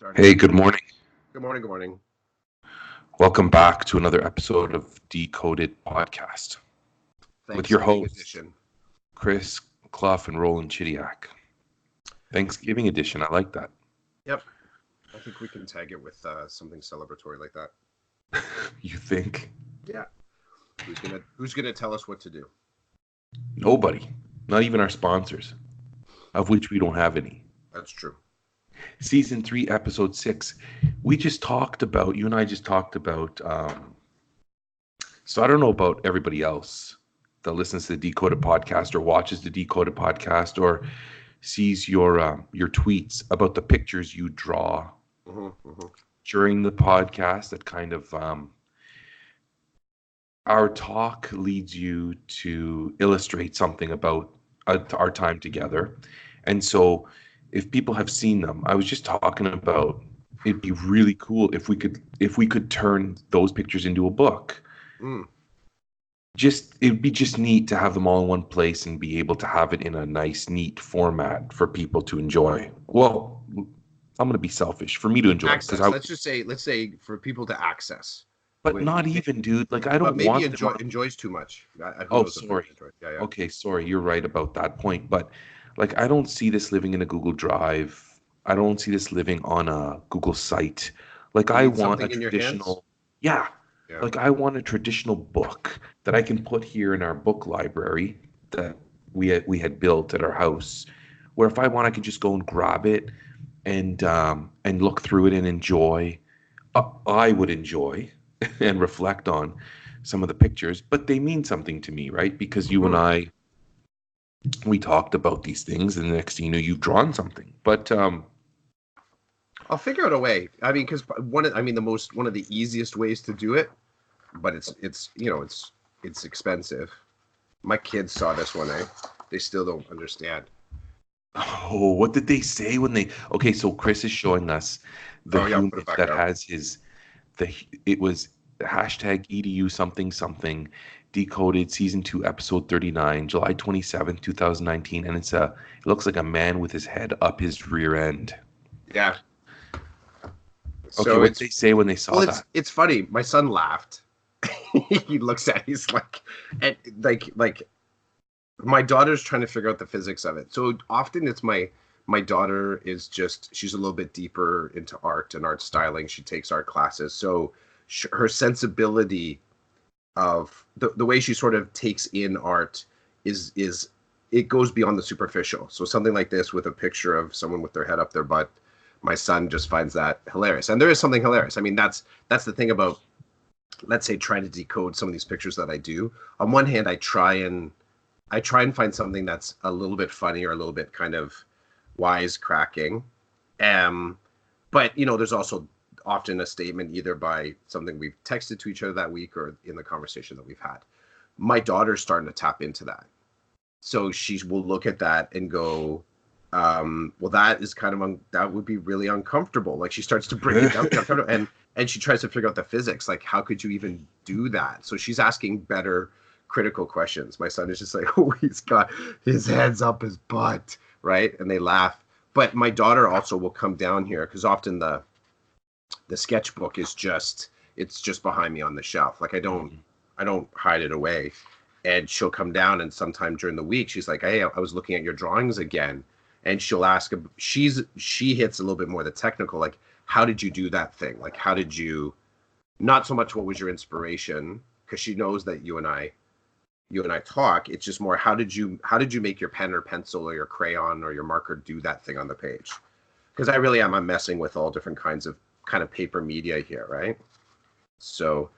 Starting Hey, now. good morning. Good morning. Good morning. Welcome back to another episode of DeCodEd podcast with your Thanksgiving hosts, edition. Chris Clough and Roland Chidiak. Thanksgiving edition. I like that. Yep. I think we can tag it with something celebratory like that. You think? Yeah. Who's gonna tell us what to do? Nobody. Not even our sponsors, of which we don't have any. That's true. Season 3, Episode 6. You and I just talked about, so I don't know about everybody else that listens to the Decoded podcast or watches the Decoded podcast or sees your tweets about the pictures you draw Mm-hmm. during the podcast that kind of our talk leads you to illustrate something about our time together. And so if people have seen them, I was just talking about it'd be really cool if we could turn those pictures into a book. Mm. Just it would be just neat to have them all in one place and be able to have it in a nice, neat format for people to enjoy. Well, I'm going to be selfish for me to enjoy because Access. Let's say for people to access. but not even, dude. Like I But don't maybe want them on. enjoys too much. Who Oh, knows if they sorry. enjoy? Yeah, yeah. Okay, sorry. You're right about that point. But like I don't see this living in a Google Drive. I don't see this living on a Google site. Like You I need want a something in your hands. traditional, yeah. Yeah. Like I want a traditional book that I can put here in our book library that we had built at our house, where if I want, I can just go and grab it and look through it and enjoy. I would enjoy and reflect on some of the pictures, but they mean something to me, right? Because you and Hmm. we talked about these things, and the next thing you know, you've drawn something. But I'll figure out a way. I mean, because one of the easiest ways to do it, but it's expensive. My kids saw this one, eh? They still don't understand. oh, what did they say when they? Okay, so Chris is showing us the Oh yeah, I'll put human it back that up. has his it was hashtag edu something something decoded season 2 episode 39 July 27th, 2019, and it looks like a man with his head up his rear end. Yeah. Okay, So what did they say when they saw that? it's funny. My son laughed. He looks at it, he's like, and like my daughter's trying to figure out the physics of it. So often it's my daughter is just she's a little bit deeper into art and art styling. She takes art classes, so her sensibility of the way she sort of takes in art is it goes beyond the superficial. So something like this with a picture of someone with their head up their butt, my son just finds that hilarious. And there is something hilarious. I mean, that's the thing about, let's say, trying to decode some of these pictures that I do. On one hand, I try and find something that's a little bit funny or a little bit kind of wisecracking. Um, but there's also often a statement either by something we've texted to each other that week or in the conversation that we've had. My daughter's starting to tap into that. So she will look at that and go, well, that is kind of that would be really uncomfortable. Like she starts to break it down, and she tries to figure out the physics. Like, how could you even do that? So she's asking better critical questions. My son is just like, oh, he's got his head's up his butt, right? And they laugh. But my daughter also will come down here because often the sketchbook is it's just behind me on the shelf. Like I don't hide it away. And she'll come down and sometime during the week she's like, hey, I was looking at your drawings again. And she'll ask, she hits a little bit more the technical, like, how did you do that thing? Like, how did you, not so much what was your inspiration, because she knows that you and I talk. It's just more, how did you make your pen or pencil or your crayon or your marker do that thing on the page? Because I'm messing with all different kinds of kind of paper media here, right? So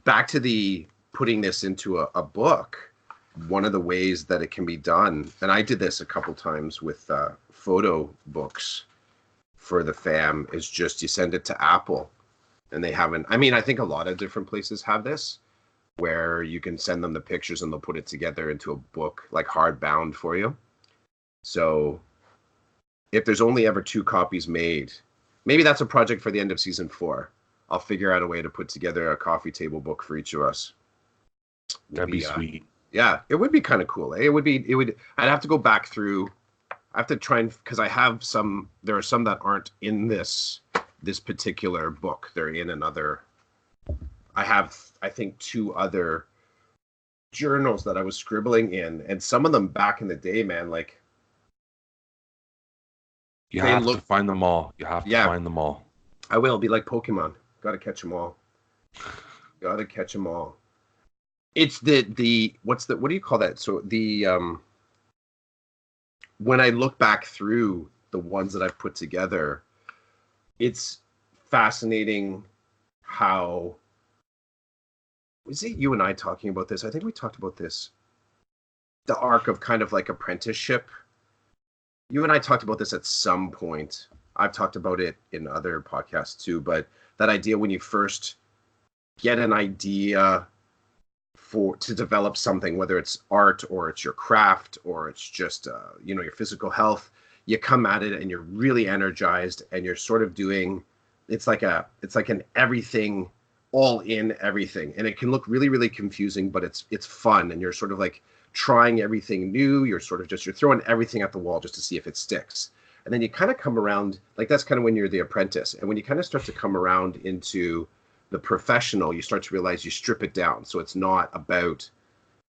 back to the putting this into a book. One of the ways that it can be done, and I did this a couple times with photo books for the fam, is just you send it to Apple, and they haven't. I mean, I think a lot of different places have this, where you can send them the pictures and they'll put it together into a book, like hardbound for you. So if there's only ever 2 copies made, maybe that's a project for the end of season 4. I'll figure out a way to put together a coffee table book for each of us. That'd be sweet. Yeah, it would be kind of cool. Eh? I'd have to go back through. I have to try and, because I have some, there are some that aren't in this particular book. They're in another. I have, I think, 2 other journals that I was scribbling in, and some of them back in the day, man, like You they have look. to find them all. You have to Yeah, find them all. I will be like Pokemon. Got to catch them all. Got to catch them all. It's the what do you call that? So the when I look back through the ones that I've put together, it's fascinating how, is it you and I talking about this? I think we talked about this. The arc of kind of like apprenticeship. You and I talked about this at some point. I've talked about it in other podcasts too, but that idea when you first get an idea to develop something, whether it's art or it's your craft or it's just your physical health, you come at it and you're really energized and you're sort of doing, it's like an everything, all in everything, and it can look really, really confusing, but it's fun, and you're sort of like trying everything new. You're throwing everything at the wall just to see if it sticks, and then you kind of come around, like that's kind of when you're the apprentice, and when you kind of start to come around into the professional, you start to realize you strip it down. So it's not about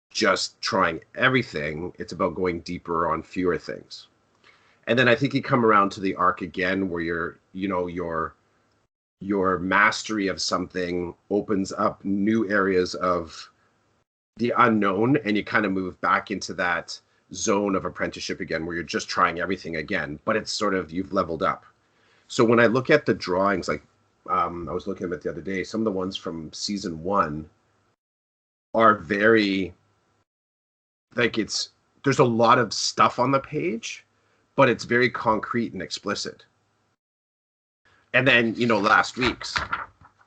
just trying everything. It's about going deeper on fewer things. And then I think you come around to the arc again where your mastery of something opens up new areas of the unknown, and you kind of move back into that zone of apprenticeship again where you're just trying everything again, but it's sort of, you've leveled up. So when I look at the drawings, like I was looking at it the other day, some of the ones from season 1 are very, like, there's a lot of stuff on the page, but it's very concrete and explicit. And then, last week's,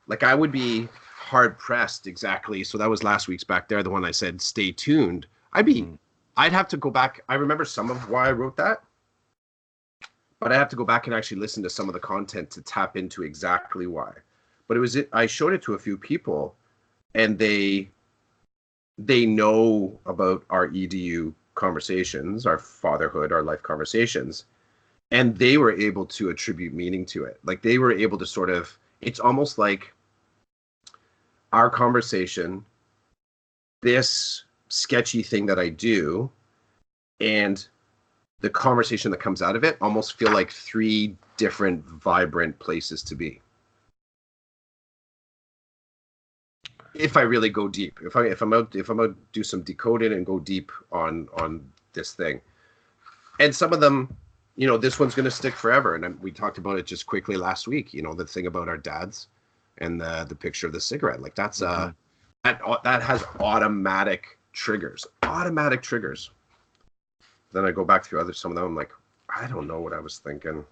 like, I would be hard pressed exactly. So that was last week's back there, the one I said, stay tuned. I'd have to go back. I remember some of why I wrote that, but I have to go back and actually listen to some of the content to tap into exactly why. But I showed it to a few people, and they know about our EDU conversations, our fatherhood, our life conversations, and they were able to attribute meaning to it. Like, they were able to sort of, it's almost like our conversation, this sketchy thing that I do, and the conversation that comes out of it almost feel like 3 different vibrant places to be. If I really go deep, if I'm out do some decoding and go deep on this thing, and some of them, this one's going to stick forever. And we talked about it just quickly last week. The thing about our dads and the picture of the cigarette, like that's that has automatic triggers. Then I go back through some of them. I'm like, I don't know what I was thinking.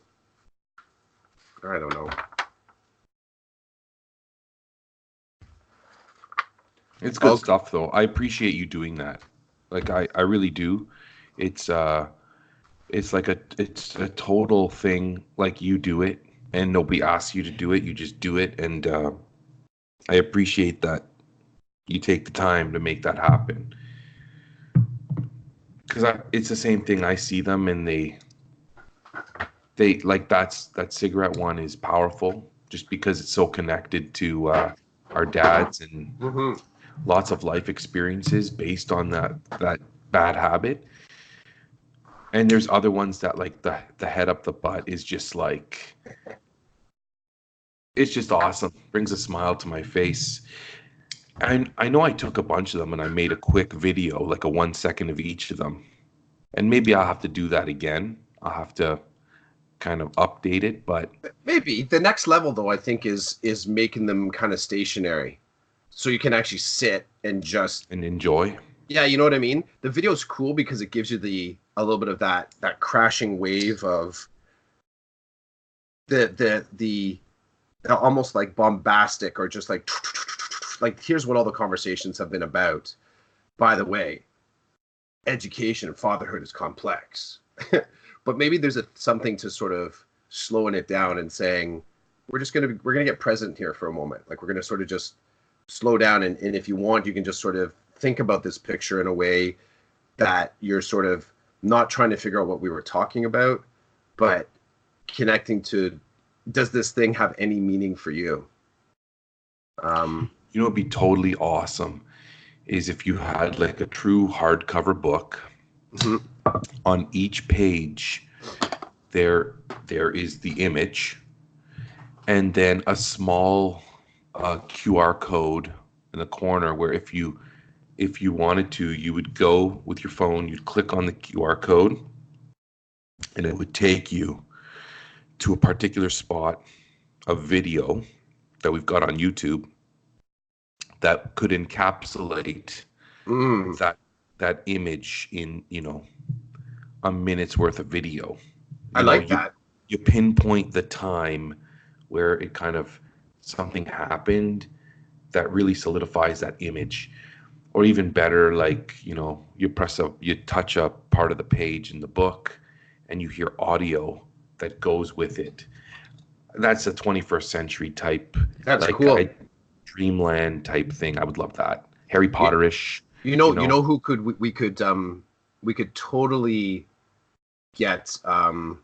I don't know. It's good stuff, though. I appreciate you doing that. Like, I really do. It's like it's a total thing. Like, you do it, and nobody asks you to do it. You just do it, and I appreciate that you take the time to make that happen. Because it's the same thing. I see them, and they like that cigarette one is powerful just because it's so connected to our dads and lots of life experiences based on that bad habit. And there's other ones that, like, the head up the butt is just like, it's just awesome. Brings a smile to my face. And I know I took a bunch of them and I made a quick video, like a 1 second of each of them. And maybe I'll have to do that again. I'll have to kind of update it, but maybe the next level, though, I think is making them kind of stationary, so you can actually sit and enjoy. Yeah, you know what I mean? The video is cool because it gives you a little bit of that crashing wave of the almost like bombastic, or just like here's what all the conversations have been about. By the way, education and fatherhood is complex. But maybe there's something to sort of slowing it down and saying, we're gonna get present here for a moment. Like, we're gonna sort of just slow down, and if you want, you can just sort of think about this picture in a way that you're sort of not trying to figure out what we were talking about, but connecting to, does this thing have any meaning for you? You know, it'd be totally awesome is if you had like a true hardcover book. Mhm. On each page, there is the image, and then a small QR code in the corner where if you wanted to, you would go with your phone, you'd click on the QR code, and it would take you to a particular spot, a video that we've got on YouTube that could encapsulate Mm. that image in, you know, a minute's worth of video. I You know, like that. you pinpoint the time where it kind of something happened that really solidifies that image. Or even better, like, you know, you touch up part of the page in the book and you hear audio that goes with it. That's a 21st century type, That's like cool. a dreamland type thing. I would love that. Harry You, Potterish, you you know. know who could we could totally get some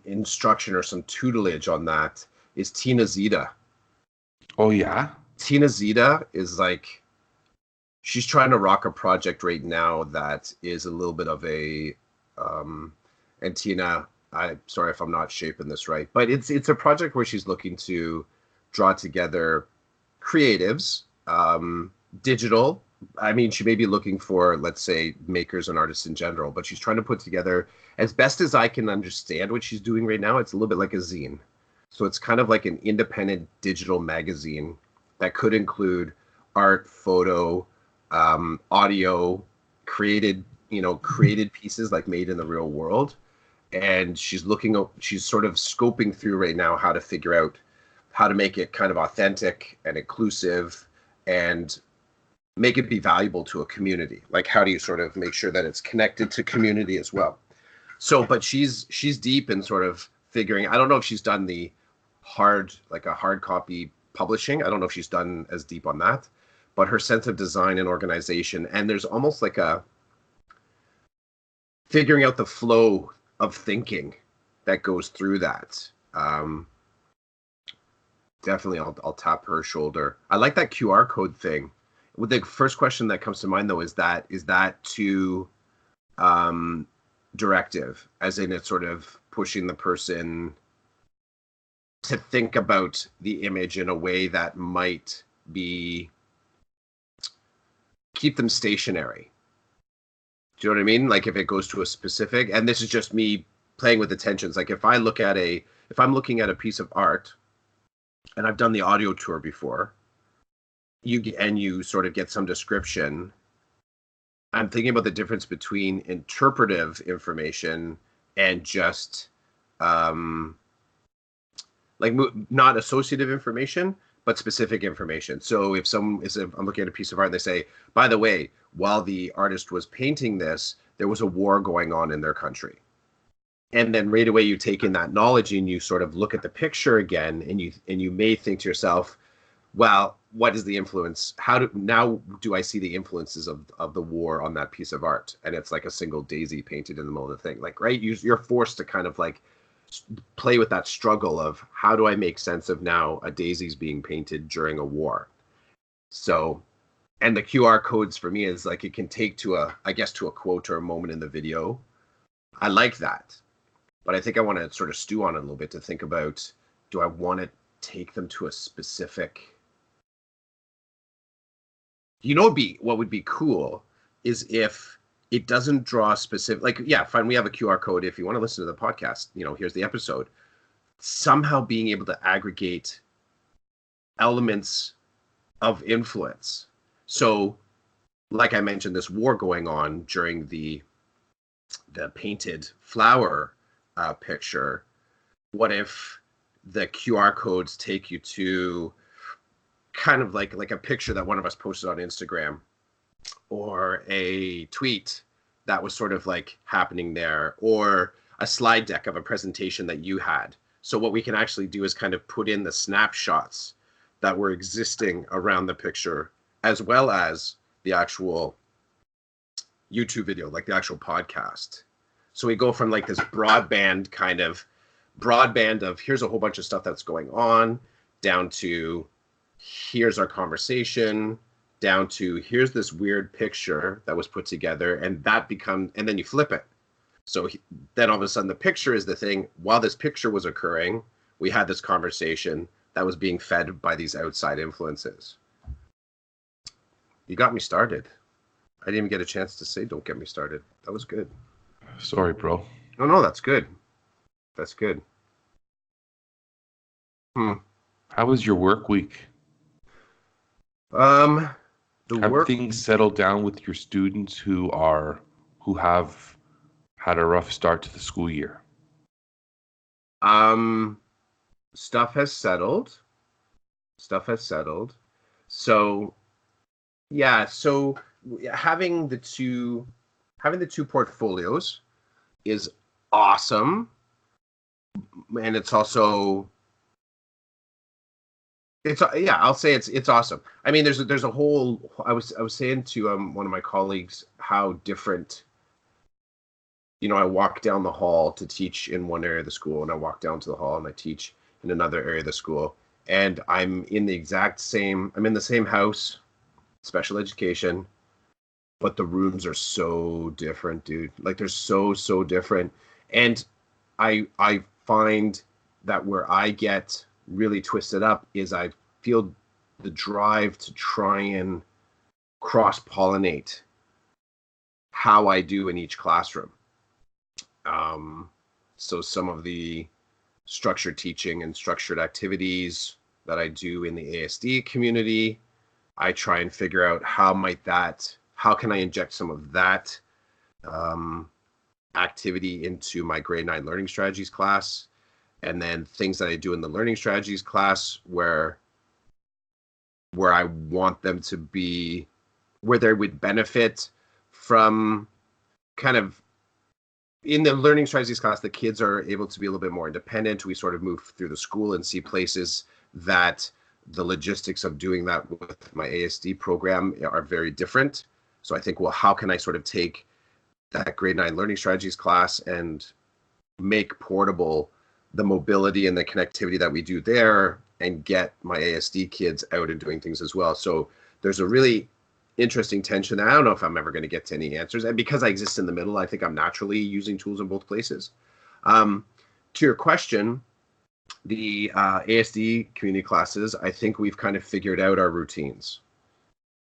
instruction or some tutelage on that is Tina Zita. Oh yeah. Tina Zita is like, she's trying to rock a project right now that is a little bit of a and Tina, I'm sorry if I'm not shaping this right, but it's a project where she's looking to draw together creatives, digital. I mean, she may be looking for, let's say, makers and artists in general, but she's trying to put together, as best as I can understand what she's doing right now, it's a little bit like a zine. So it's kind of like an independent digital magazine that could include art, photo, audio, created, created pieces like made in the real world. And she's sort of scoping through right now how to figure out how to make it kind of authentic and inclusive and make it be valuable to a community. Like, how do you sort of make sure that it's connected to community as well? So, but she's deep in sort of figuring. I don't know if she's done the a hard copy publishing. I don't know if she's done as deep on that, but her sense of design and organization, and there's almost like a figuring out the flow of thinking that goes through that. Definitely, I'll tap her shoulder. I like that QR code thing. With the first question that comes to mind though, is that too directive, as in it's sort of pushing the person to think about the image in a way that might be keep them stationary. Do you know what I mean? Like, if it goes to a specific, and this is just me playing with the tensions. Like, if I'm looking at a piece of art, and I've done the audio tour before, you sort of get some description. I'm thinking about the difference between interpretive information and just like not associative information, but specific information. So if I'm looking at a piece of art and they say, by the way, while the artist was painting this, there was a war going on in their country. And then right away you take in that knowledge and you sort of look at the picture again, and you may think to yourself, well, what is the influence? Now do I see the influences of the war on that piece of art? And it's like a single daisy painted in the middle of the thing. Like, right, you're forced to kind of like play with that struggle of, how do I make sense of now a daisy's being painted during a war? So, and the QR codes for me is like, it can take to a quote or a moment in the video. I like that. But I think I want to sort of stew on it a little bit to think about, do I want to take them to a specific, what would be cool is if it doesn't draw specific, like, yeah, fine, we have a QR code. If you want to listen to the podcast, here's the episode. Somehow being able to aggregate elements of influence. So, like I mentioned, this war going on during the painted flower picture. What if the QR codes take you to kind of like a picture that one of us posted on Instagram, or a tweet that was sort of like happening there, or a slide deck of a presentation that you had. So what we can actually do is kind of put in the snapshots that were existing around the picture, as well as the actual YouTube video, like the actual podcast. So we go from like this broadband of here's a whole bunch of stuff that's going on, down to here's our conversation, down to here's this weird picture that was put together, and then you flip it. So then all of a sudden the picture is the thing. While this picture was occurring, we had this conversation that was being fed by these outside influences. You got me started. I didn't even get a chance to say, don't get me started. That was good. Sorry, bro. No, that's good. That's good. How was your work week? Have things settled down with your students who have had a rough start to the school year? Stuff has settled. So yeah, so having the two portfolios is awesome, and it's also I'll say it's awesome. I mean, there's a whole. I was saying to one of my colleagues how different. I walk down the hall to teach in one area of the school, and I walk down to the hall and I teach in another area of the school, and I'm in the same house, special education, but the rooms are so different, dude. Like they're so different, and I find that where I get really twisted up is I feel the drive to try and cross-pollinate how I do in each classroom. So some of the structured teaching and structured activities that I do in the ASD community, I try and figure out how can I inject some of that activity into my grade 9 learning strategies class, and then things that I do in the learning strategies class where I want them to be, where they would benefit from kind of. In the learning strategies class, the kids are able to be a little bit more independent. We sort of move through the school and see places that the logistics of doing that with my ASD program are very different. So I think, well, how can I sort of take that grade 9 learning strategies class and make portable the mobility and the connectivity that we do there and get my ASD kids out and doing things as well. So there's a really interesting tension. I don't know if I'm ever going to get to any answers. And because I exist in the middle, I think I'm naturally using tools in both places. To your question, the ASD community classes, I think we've kind of figured out our routines.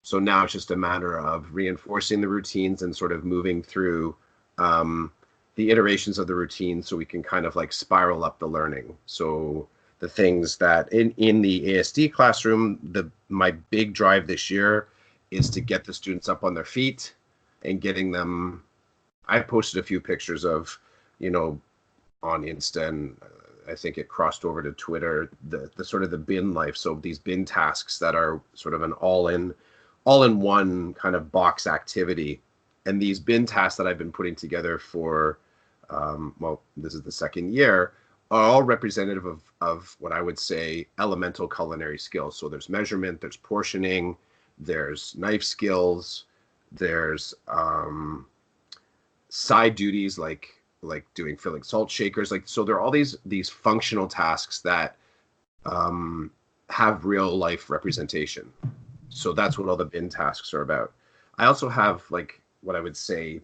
So now it's just a matter of reinforcing the routines and sort of moving through the iterations of the routine so we can kind of like spiral up the learning. So the things that in the ASD classroom, my big drive this year is to get the students up on their feet and getting them. I posted a few pictures of, on Insta, and I think it crossed over to Twitter, the sort of the bin life. So these bin tasks that are sort of an all-in-one kind of box activity. And these bin tasks that I've been putting together for, this is the second year, are all representative of what I would say elemental culinary skills. So there's measurement, there's portioning, there's knife skills, there's side duties like doing filling salt shakers. So there are all these functional tasks that have real life representation. So that's what all the bin tasks are about. I also have what I would say,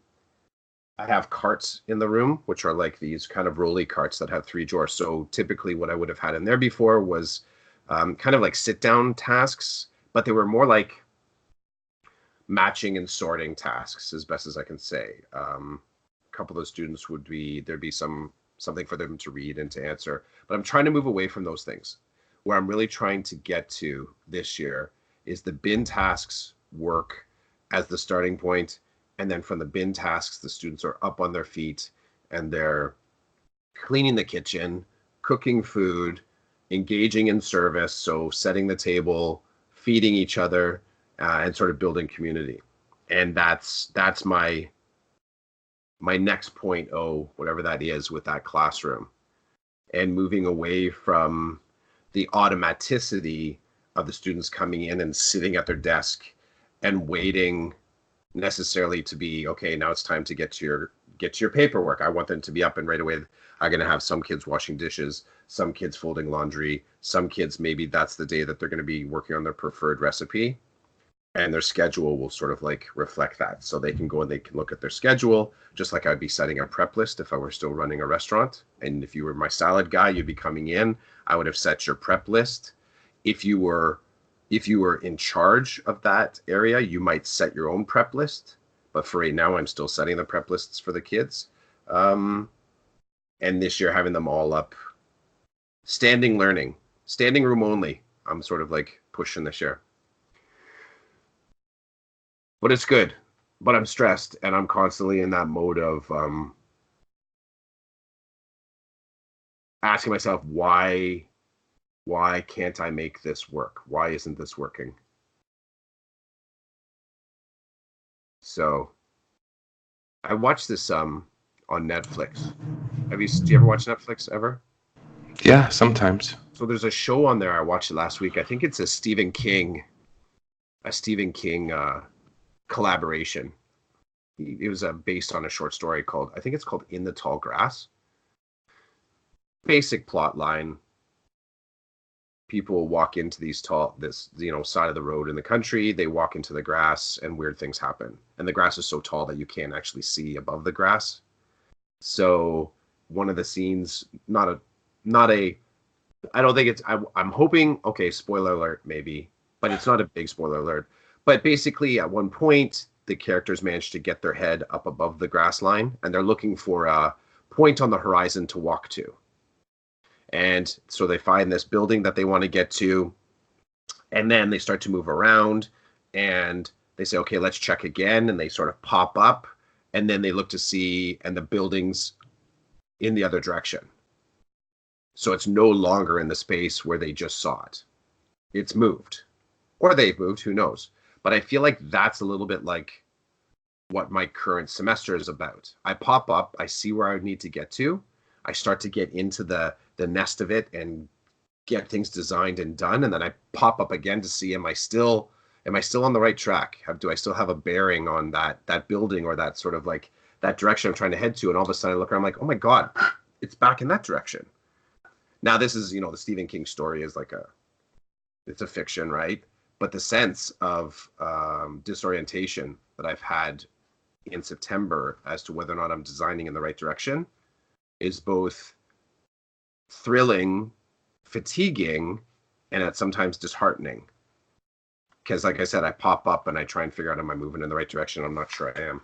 I have carts in the room, which are like these kind of rolly carts that have 3 drawers. So typically what I would have had in there before was kind of like sit down tasks, but they were more like matching and sorting tasks, as best as I can say. A couple of the students there'd be something for them to read and to answer, but I'm trying to move away from those things. Where I'm really trying to get to this year is the bin tasks work as the starting point, and then from the bin tasks, the students are up on their feet and they're cleaning the kitchen, cooking food, engaging in service, so setting the table, feeding each other, and sort of building community. And that's my next point, whatever that is, with that classroom, and moving away from the automaticity of the students coming in and sitting at their desk and waiting necessarily to be, okay, now it's time to get to your paperwork. I want them to be up and right away. I'm going to have some kids washing dishes, some kids folding laundry, some kids, maybe that's the day that they're going to be working on their preferred recipe, and their schedule will sort of like reflect that. So they can go and they can look at their schedule, just like I'd be setting a prep list if I were still running a restaurant. And if you were my salad guy, you'd be coming in, I would have set your prep list. If you were in charge of that area, you might set your own prep list. But for right now, I'm still setting the prep lists for the kids. And this year, having them all up, standing learning, standing room only. I'm sort of like pushing this year. But it's good. But I'm stressed, and I'm constantly in that mode of asking myself, why can't I make this work? Why isn't this working? So I watched this on Netflix. Do you ever watch Netflix ever? Yeah, sometimes. So there's a show on there. I watched it last week. I think it's a Stephen King collaboration. It was based on a short story I think it's called In the Tall Grass. Basic plot line. People walk into this side of the road in the country. They walk into the grass and weird things happen. And the grass is so tall that you can't actually see above the grass. So one of the scenes, I don't think it's, I'm hoping, okay, spoiler alert maybe, but it's not a big spoiler alert. But basically at one point, the characters manage to get their head up above the grass line and they're looking for a point on the horizon to walk to. And so they find this building that they want to get to, and then they start to move around and they say, okay, let's check again. And they sort of pop up and then they look to see, and the building's in the other direction. So it's no longer in the space where they just saw it. It's moved, or they've moved, who knows? But I feel like that's a little bit like what my current semester is about. I pop up, I see where I need to get to. I start to get into the nest of it and get things designed and done. And then I pop up again to see, am I still on the right track? Do I still have a bearing on that building or that sort of like that direction I'm trying to head to? And all of a sudden I look around, I'm like, oh my God, it's back in that direction. Now this is, the Stephen King story is like it's a fiction, right? But the sense of disorientation that I've had in September as to whether or not I'm designing in the right direction is both thrilling, fatiguing, and it's sometimes disheartening. Because like I said, I pop up and I try and figure out, am I moving in the right direction? I'm not sure I am.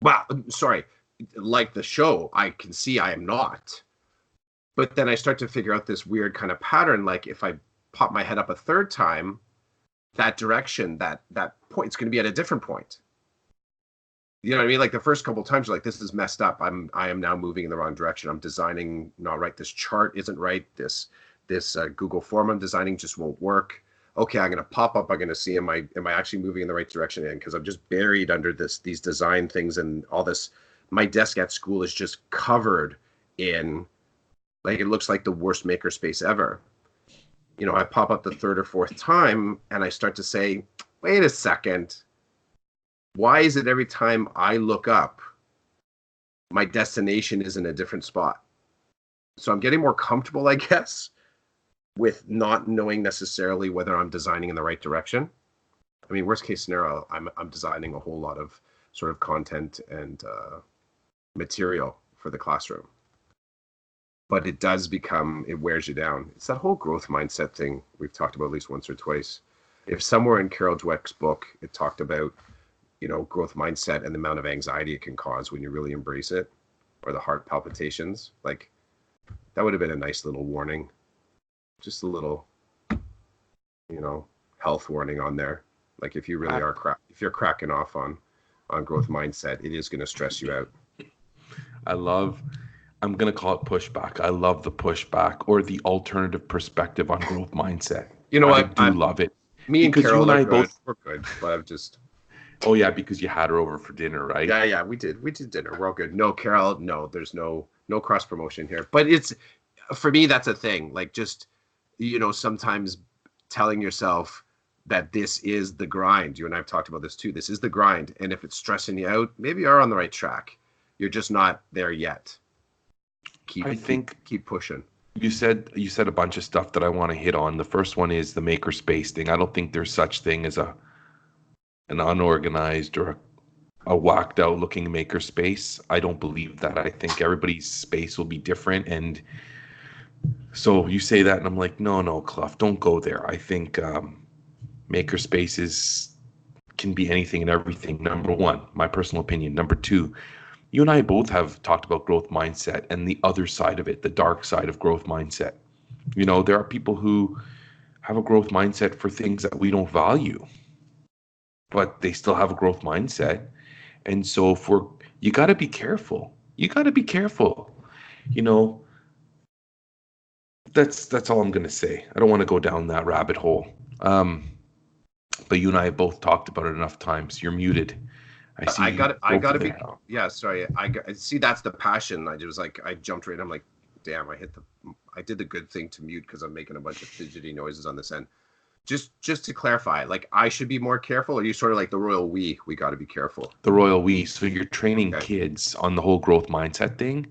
Well, sorry, like the show, I can see I am not. But then I start to figure out this weird kind of pattern, like if I pop my head up a third time, that direction, that point, it's going to be at a different point. You know what I mean? Like the first couple of times, you're like, this is messed up. I am now moving in the wrong direction. I'm designing not right. This chart isn't right. This Google form I'm designing just won't work. Okay, I'm going to pop up. I'm going to see, am I actually moving in the right direction? Because I'm just buried under these design things and all this. My desk at school is just covered in, like, it looks like the worst makerspace ever. I pop up the third or fourth time and I start to say, wait a second. Why is it every time I look up, my destination is in a different spot? So I'm getting more comfortable, I guess, with not knowing necessarily whether I'm designing in the right direction. I mean, worst case scenario, I'm designing a whole lot of sort of content and material for the classroom. But it does it wears you down. It's that whole growth mindset thing we've talked about at least once or twice. If somewhere in Carol Dweck's book, it talked about growth mindset and the amount of anxiety it can cause when you really embrace it, or the heart palpitations, like that would have been a nice little warning, just a little, health warning on there. Like if you really if you're cracking off on growth mindset, it is going to stress you out. I'm going to call it pushback. I love the pushback or the alternative perspective on growth mindset. I love it. Me and Carol are good. We're good, but I'm just... Oh yeah, because you had her over for dinner, right? Yeah, we did dinner. We're all good. No, Carol, no, there's no cross promotion here. But it's, for me, that's a thing. Like, just, sometimes telling yourself that this is the grind. You and I've talked about this too. This is the grind. And if it's stressing you out, maybe you are on the right track. You're just not there yet. Keep pushing. You said a bunch of stuff that I want to hit on. The first one is the makerspace thing. I don't think there's such thing as an unorganized or a whacked out looking makerspace. I don't believe that. I think everybody's space will be different. And so you say that, and I'm like, no, Clough, don't go there. I think makerspaces can be anything and everything. Number one, my personal opinion. Number two, you and I both have talked about growth mindset and the other side of it, the dark side of growth mindset. You know, there are people who have a growth mindset for things that we don't value, but they still have a growth mindset. And so you got to be careful. You got to be careful. You know, that's all I'm going to say. I don't want to go down that rabbit hole. But you and I have both talked about it enough times. You're muted. I got to be. Yeah, sorry. See. That's the passion. I jumped right in. I'm like, damn. I did the good thing to mute because I'm making a bunch of fidgety noises on this end. Just to clarify, like I should be more careful. Or are you sort of like the royal we got to be careful? The royal we. So you're training kids on the whole growth mindset thing,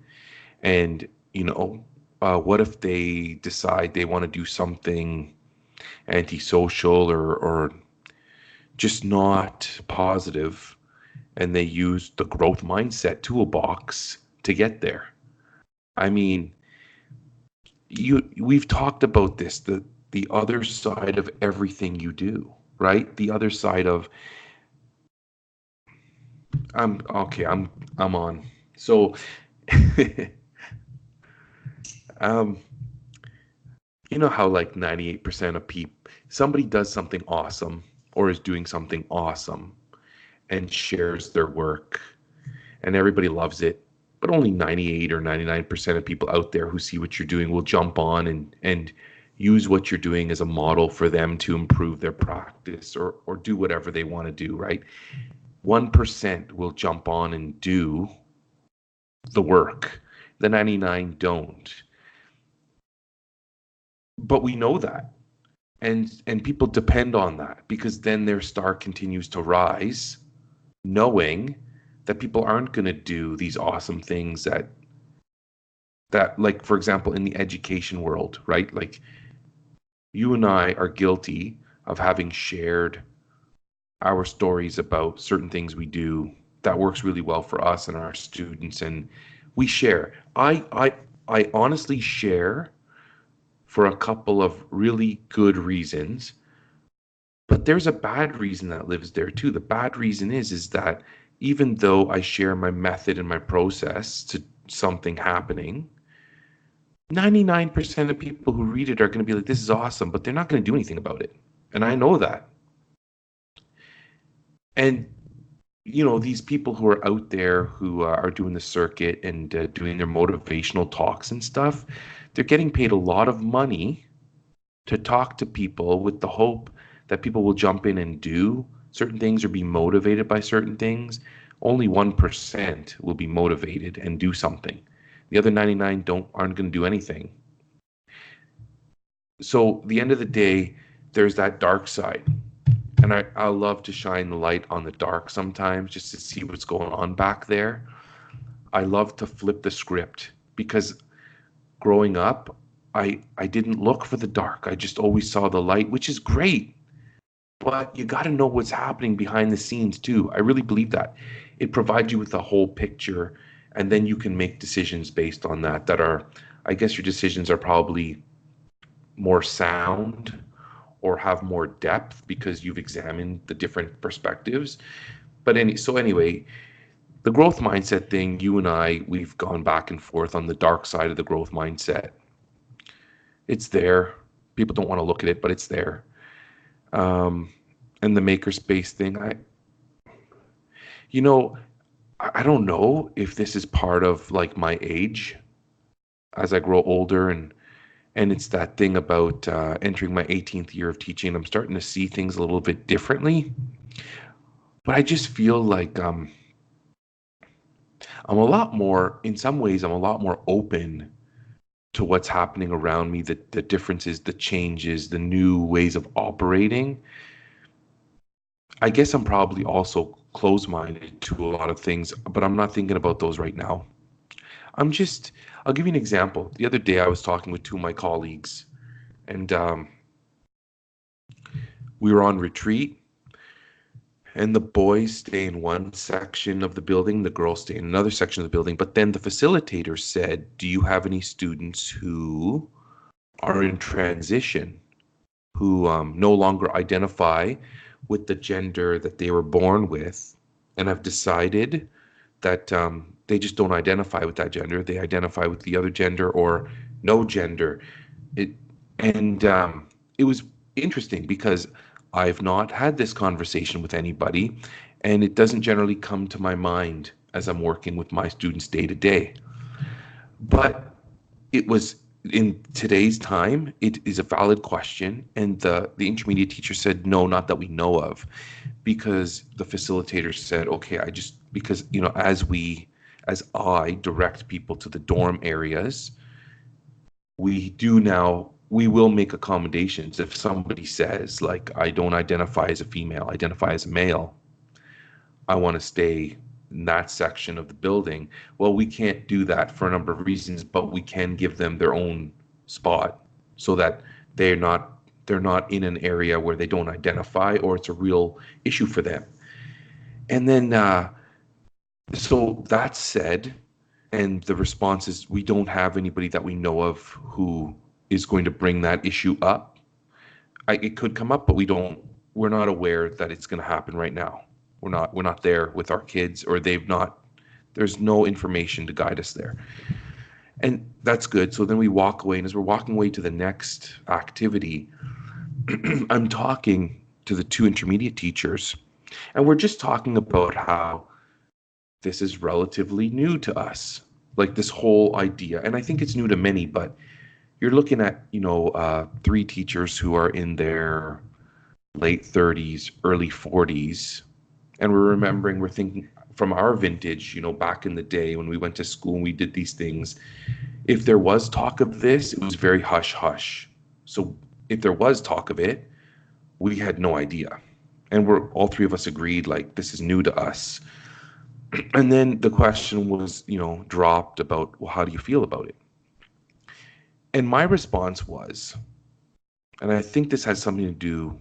and you know, what if they decide they want to do something antisocial or just not positive, and they use the growth mindset toolbox to get there? I mean, we've talked about this, the other side of everything you do, right? The other side of I'm on. So you know how like 98% of people, somebody does something awesome or is doing something awesome and shares their work and everybody loves it, but only 98 or 99% of people out there who see what you're doing will jump on and use what you're doing as a model for them to improve their practice or do whatever they want to do, right? 1% will jump on and do the work. The 99 don't. But we know that. And people depend on that because then their star continues to rise, knowing that people aren't going to do these awesome things that like, for example, in the education world, right? Like you and I are guilty of having shared our stories about certain things we do that works really well for us and our students, and we share. I honestly share for a couple of really good reasons, but there's a bad reason that lives there too. The bad reason is that even though I share my method and my process to something happening, 99% of people who read it are going to be like, this is awesome, but they're not going to do anything about it. And I know that. And, you know, these people who are out there who are doing the circuit and doing their motivational talks and stuff, they're getting paid a lot of money to talk to people with the hope that people will jump in and do certain things or be motivated by certain things. Only 1% will be motivated and do something. The other 99 aren't going to do anything. So at the end of the day, there's that dark side. And I love to shine the light on the dark sometimes just to see what's going on back there. I love to flip the script because growing up, I didn't look for the dark. I just always saw the light, which is great. But you got to know what's happening behind the scenes too. I really believe that. It provides you with a whole picture, and then you can make decisions based on that are, I guess your decisions are probably more sound or have more depth because you've examined the different perspectives. But anyway, the growth mindset thing, you and I, we've gone back and forth on the dark side of the growth mindset. It's there. People don't want to look at it, but it's there. And the makerspace thing, I don't know if this is part of like my age as I grow older, and it's that thing about entering my 18th year of teaching. I'm starting to see things a little bit differently, but I just feel like I'm a lot more, in some ways, I'm a lot more open to what's happening around me, the differences, the changes, the new ways of operating. I guess I'm probably also close-minded to a lot of things, but I'm not thinking about those right now. I'm just, I'll give you an example. The other day I was talking with two of my colleagues, and we were on retreat, and the boys stay in one section of the building, the girls stay in another section of the building. But then the facilitator said, do you have any students who are in transition, who no longer identify with the gender that they were born with and have decided that they just don't identify with that gender. They identify with the other gender or no gender. It and it was interesting because I've not had this conversation with anybody, and it doesn't generally come to my mind as I'm working with my students day to day. But it was in today's time, it is a valid question, and the intermediate teacher said no, not that we know of, because the facilitator said, okay, I just because as I direct people to the dorm areas, we will make accommodations if somebody says like I don't identify as a female, I identify as a male. I want to stay in that section of the building. Well, we can't do that for a number of reasons, but we can give them their own spot so that they're not in an area where they don't identify or it's a real issue for them. And then so that said, and the response is we don't have anybody that we know of who is going to bring that issue up. It could come up, but we're not aware that it's going to happen right now. We're not there with our kids, or there's no information to guide us there. And that's good. So then we walk away, and as we're walking away to the next activity, I'm talking to the two intermediate teachers, and we're just talking about how this is relatively new to us, like this whole idea. And I think it's new to many, but you're looking at, three teachers who are in their late 30s, early 40s. And we're thinking from our vintage, back in the day when we went to school and we did these things, if there was talk of this, it was very hush hush. So if there was talk of it, we had no idea. And all three of us agreed, like, this is new to us. And then the question was, dropped about, well, how do you feel about it? And my response was, and I think this has something to do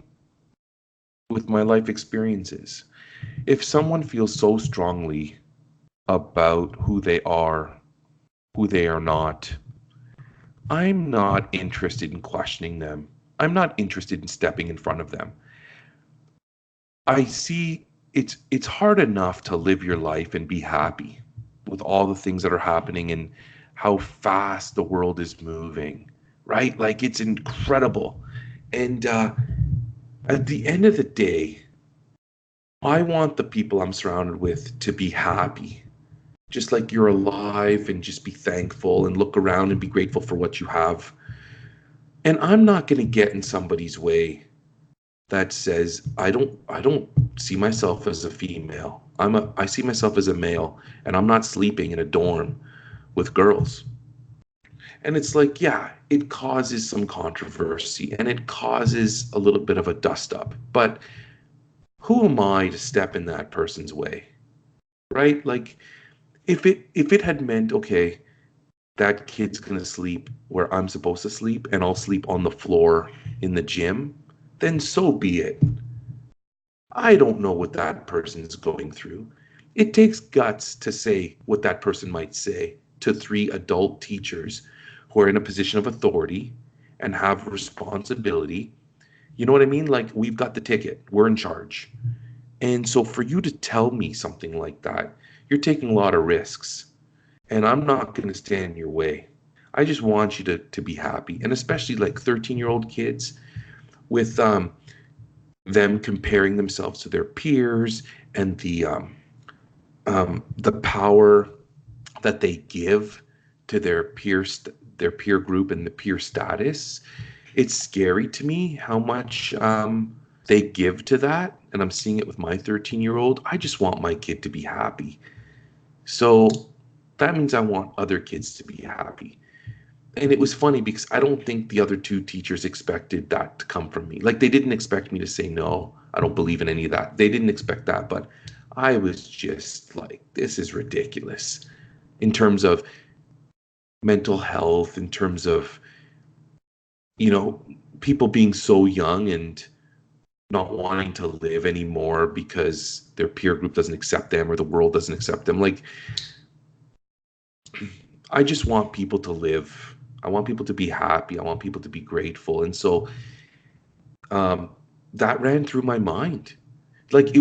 with my life experiences. If someone feels so strongly about who they are not, I'm not interested in questioning them. I'm not interested in stepping in front of them. I see it's hard enough to live your life and be happy with all the things that are happening and how fast the world is moving, right? Like, it's incredible. And at the end of the day, I want the people I'm surrounded with to be happy. Just like you're alive, and just be thankful and look around and be grateful for what you have. And I'm not going to get in somebody's way that says I don't see myself as a female. I see myself as a male, and I'm not sleeping in a dorm with girls. And it's like, yeah, it causes some controversy and it causes a little bit of a dust up. But who am I to step in that person's way? Right? Like, if it had meant, okay, that kid's gonna sleep where I'm supposed to sleep and I'll sleep on the floor in the gym, then so be it. I don't know what that person is going through. It takes guts to say what that person might say to three adult teachers who are in a position of authority and have responsibility. You know what I mean? Like, we've got the ticket, we're in charge. And so for you to tell me something like that, you're taking a lot of risks. And I'm not going to stand in your way. I just want you to be happy. And especially like 13-year-old kids with them comparing themselves to their peers and the power that they give to their peer group and the peer status. It's scary to me how much they give to that, and I'm seeing it with my 13-year-old. I just want my kid to be happy. So that means I want other kids to be happy. And it was funny because I don't think the other two teachers expected that to come from me. Like, they didn't expect me to say no. I don't believe in any of that. They didn't expect that, but I was just like, this is ridiculous in terms of mental health, in terms of, you know, people being so young and not wanting to live anymore because their peer group doesn't accept them or the world doesn't accept them. Like, I just want people to live. I want people to be happy. I want people to be grateful. And so um, that ran through my mind. Like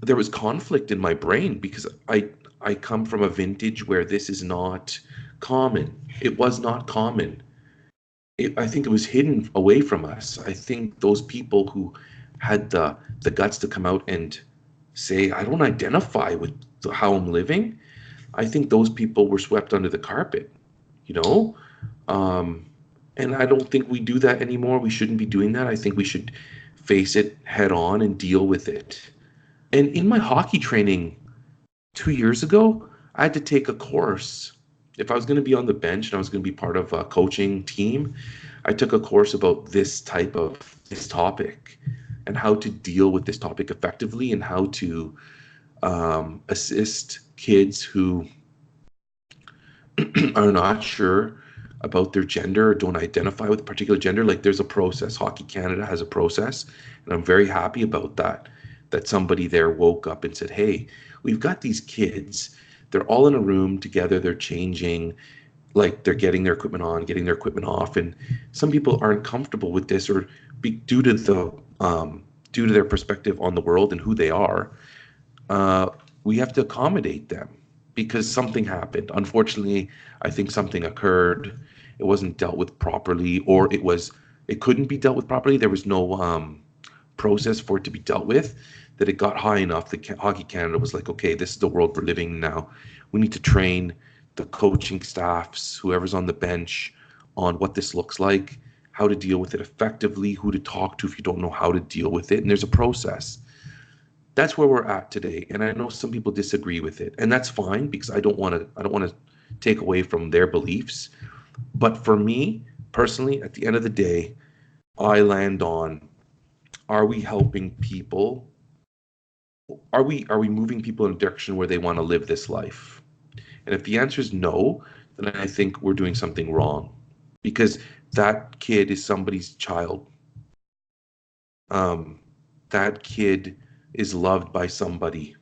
there was conflict in my brain because I come from a vintage where this is not common. It was not common. I think it was hidden away from us. I think those people who had the guts to come out and say, I don't identify with how I'm living, I think those people were swept under the carpet, you know? Um, and I don't think we do that anymore. We shouldn't be doing that. I think we should face it head on and deal with it. And in my hockey training 2 years ago, I had to take a course. If I was going to be on the bench and I was going to be part of a coaching team, I took a course about this topic and how to deal with this topic effectively and how to assist kids who are not sure about their gender or don't identify with a particular gender. Like there's a process. Hockey Canada has a process, and I'm very happy about that. That somebody there woke up and said, "Hey, we've got these kids. They're all in a room together. They're changing, like they're getting their equipment on, getting their equipment off, and some people aren't comfortable with this, or due to due to their perspective on the world and who they are. We have to accommodate them because something happened. Unfortunately, I think something occurred. It wasn't dealt with properly, or it couldn't be dealt with properly. There was no process for it to be dealt with. That it got high enough that Hockey Canada was like, okay, this is the world we're living in now. We need to train the coaching staffs, whoever's on the bench, on what this looks like, how to deal with it effectively, who to talk to if you don't know how to deal with it. And there's a process. That's where we're at today. And I know some people disagree with it, and that's fine because I don't want to take away from their beliefs. But for me personally, at the end of the day, I land on, are we helping people? Are we moving people in a direction where they want to live this life? And if the answer is no, then I think we're doing something wrong, because that kid is somebody's child. Um, that kid is loved by somebody,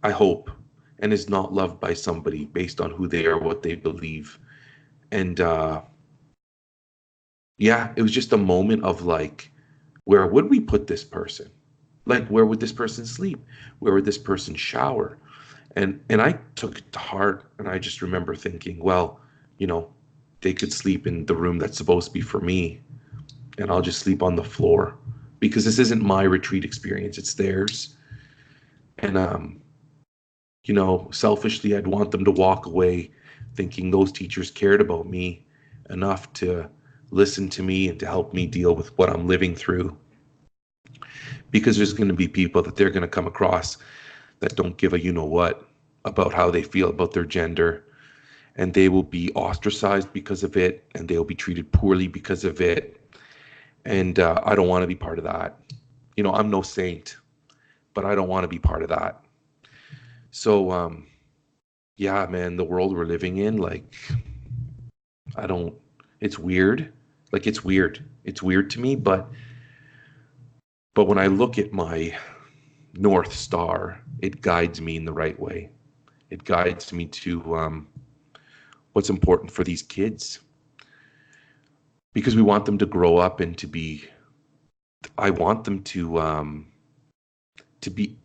I hope, and is not loved by somebody based on who they are, what they believe. And yeah, it was just a moment of like, where would we put this person? Like, where would this person sleep? Where would this person shower? And I took it to heart, and I just remember thinking, well, you know, they could sleep in the room that's supposed to be for me, and I'll just sleep on the floor because this isn't my retreat experience, it's theirs. And you know, selfishly, I'd want them to walk away thinking those teachers cared about me enough to listen to me and to help me deal with what I'm living through. Because there's going to be people that they're going to come across that don't give a you know what about how they feel about their gender, and they will be ostracized because of it, and they'll be treated poorly because of it. And I don't want to be part of that. You know, I'm no saint, but I don't want to be part of that. So, yeah, man, the world we're living in, like, I don't, it's weird. Like, it's weird. It's weird to me, but when I look at my North Star, it guides me in the right way. It guides me to what's important for these kids, because we want them to grow up and to be. I want them to be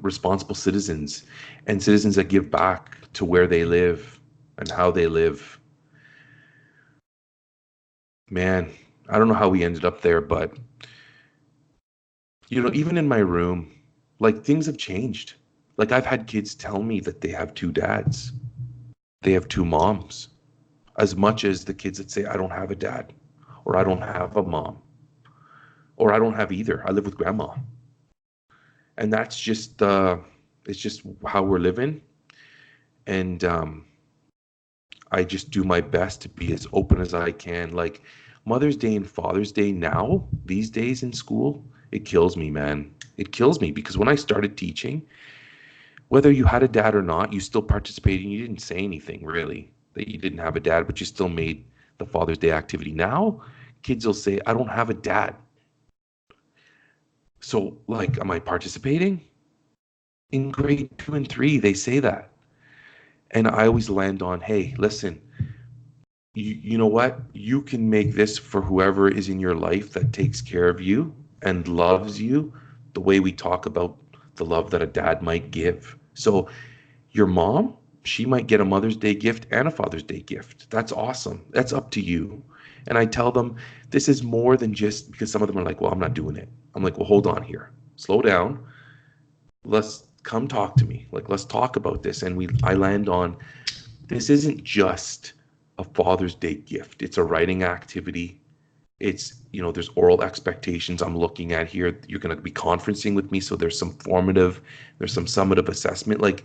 responsible citizens, and citizens that give back to where they live and how they live. Man, I don't know how we ended up there, but you know, even in my room, like things have changed. Like I've had kids tell me that they have two dads, they have two moms, as much as the kids that say, I don't have a dad, or I don't have a mom, or I don't have either. I live with grandma. And that's just, it's just how we're living. And I just do my best to be as open as I can. Like Mother's Day and Father's Day now, these days in school, It kills me, man. It kills me because when I started teaching, whether you had a dad or not, you still participated. You didn't say anything really that you didn't have a dad, but you still made the Father's Day activity. Now, kids will say, I don't have a dad. So, like, am I participating? In grade 2 and 3, they say that. And I always land on, hey, listen, you know what? You can make this for whoever is in your life that takes care of you and loves you the way we talk about the love that a dad might give. So your mom, she might get a Mother's Day gift and a Father's Day gift. That's awesome. That's up to you. And I tell them this is more than just because some of them are like, well, I'm not doing it. I'm like, well, hold on here. Slow down. Let's come talk to me. Like, let's talk about this. And I land on this isn't just a Father's Day gift. It's a writing activity. It's, there's oral expectations I'm looking at here. You're going to be conferencing with me. So there's some summative assessment. Like,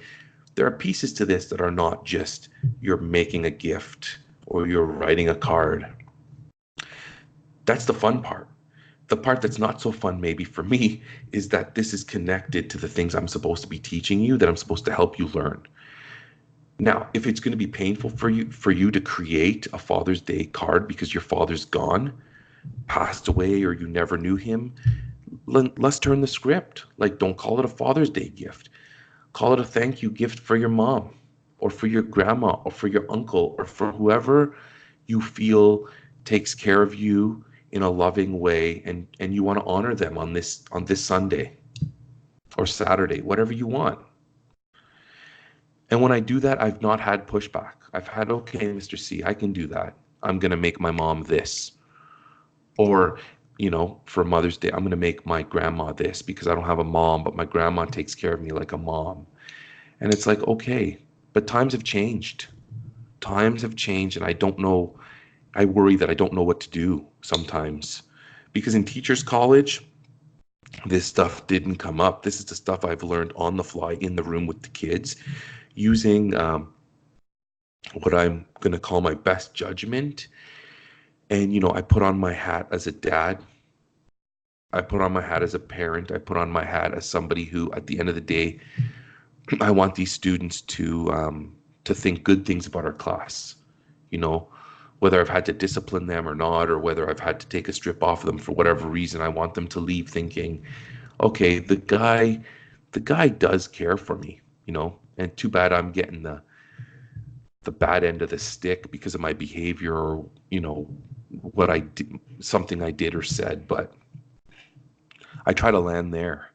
there are pieces to this that are not just you're making a gift or you're writing a card. That's the fun part. The part that's not so fun maybe for me is that this is connected to the things I'm supposed to be teaching you, that I'm supposed to help you learn. Now, if it's going to be painful for you to create a Father's Day card because your father's gone, passed away, or you never knew him, let's turn the script. Like, don't call it a Father's Day gift. Call it a thank you gift for your mom or for your grandma or for your uncle or for whoever you feel takes care of you in a loving way, and you want to honor them on this Sunday or Saturday, whatever you want. And when I do that, I've not had pushback. I've had, okay, Mr. C, I can do that. I'm going to make my mom this. Or, for Mother's Day, I'm going to make my grandma this because I don't have a mom, but my grandma takes care of me like a mom. And it's like, okay, but times have changed. Times have changed, and I worry that I don't know what to do sometimes. Because in teachers' college, this stuff didn't come up. This is the stuff I've learned on the fly in the room with the kids, using what I'm going to call my best judgment. And, I put on my hat as a dad. I put on my hat as a parent. I put on my hat as somebody who, at the end of the day, I want these students to think good things about our class. Whether I've had to discipline them or not, or whether I've had to take a strip off of them for whatever reason, I want them to leave thinking, okay, the guy does care for me, and too bad I'm getting the bad end of the stick because of my behavior or, what I did, something I did or said. But I try to land there.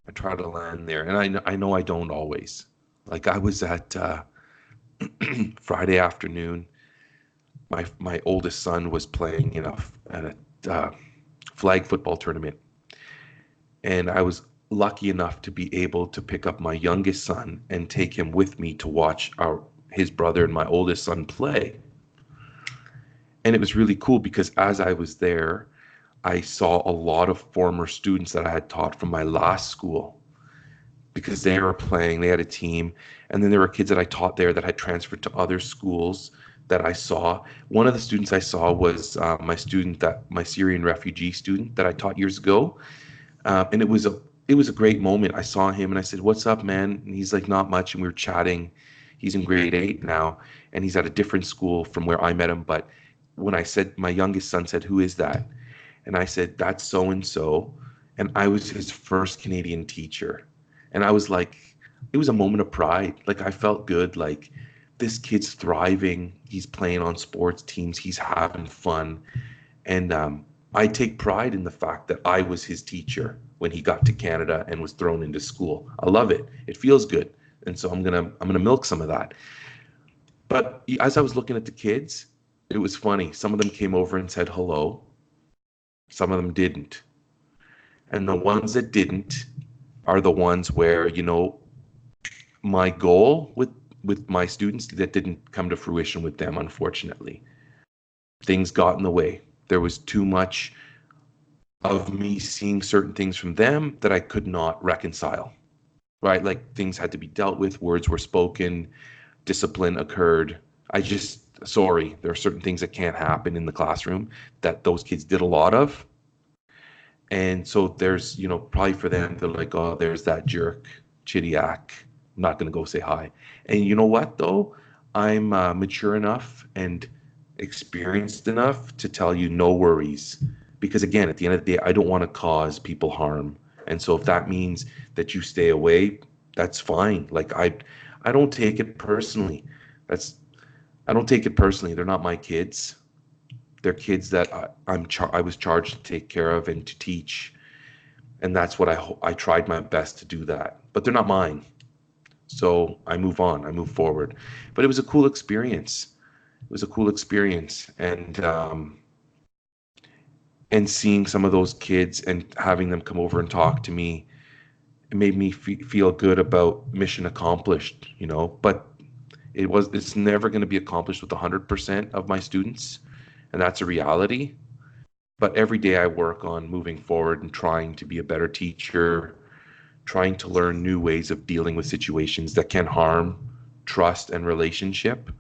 And I know I don't always. Like, I was at Friday afternoon. My oldest son was playing in a flag football tournament, and I was lucky enough to be able to pick up my youngest son and take him with me to watch his brother and my oldest son play. And it was really cool because as I was there, I saw a lot of former students that I had taught from my last school, because they were playing, they had a team. And then there were kids that I taught there that had transferred to other schools that I saw. One of the students I saw was my Syrian refugee student that I taught years ago. And it was a great moment. I saw him and I said, "What's up, man?" And he's like, "Not much." And we were chatting. He's in grade 8 now, and he's at a different school from where I met him. But when I said, my youngest son said, "Who is that?" And I said, "That's so-and-so." And I was his first Canadian teacher. And I was like, it was a moment of pride. Like, I felt good. Like, this kid's thriving. He's playing on sports teams. He's having fun. And I take pride in the fact that I was his teacher when he got to Canada and was thrown into school. I love it. It feels good. And so I'm gonna milk some of that. But as I was looking at the kids, it was funny. Some of them came over and said hello. Some of them didn't. And the ones that didn't are the ones where, my goal with my students, that didn't come to fruition with them, unfortunately. Things got in the way. There was too much of me seeing certain things from them that I could not reconcile, right? Like, things had to be dealt with, words were spoken, discipline occurred. There are certain things that can't happen in the classroom that those kids did a lot of. And so there's, probably for them, they're like, oh, there's that jerk, Chidiac. I'm not going to go say hi. And you know what, though? I'm mature enough and experienced enough to tell you no worries. Because again, at the end of the day, I don't want to cause people harm. And so if that means that you stay away, that's fine. Like I don't take it personally. That's I don't take it personally. They're not my kids. They're kids that I was charged to take care of and to teach, and that's what I tried my best to do that. But they're not mine, so I move on. I move forward. But it was a cool experience. It was a cool experience, and seeing some of those kids and having them come over and talk to me, it made me feel good about mission accomplished. But it's never going to be accomplished with 100% of my students, and that's a reality. But every day I work on moving forward and trying to be a better teacher, trying to learn new ways of dealing with situations that can harm trust and relationship.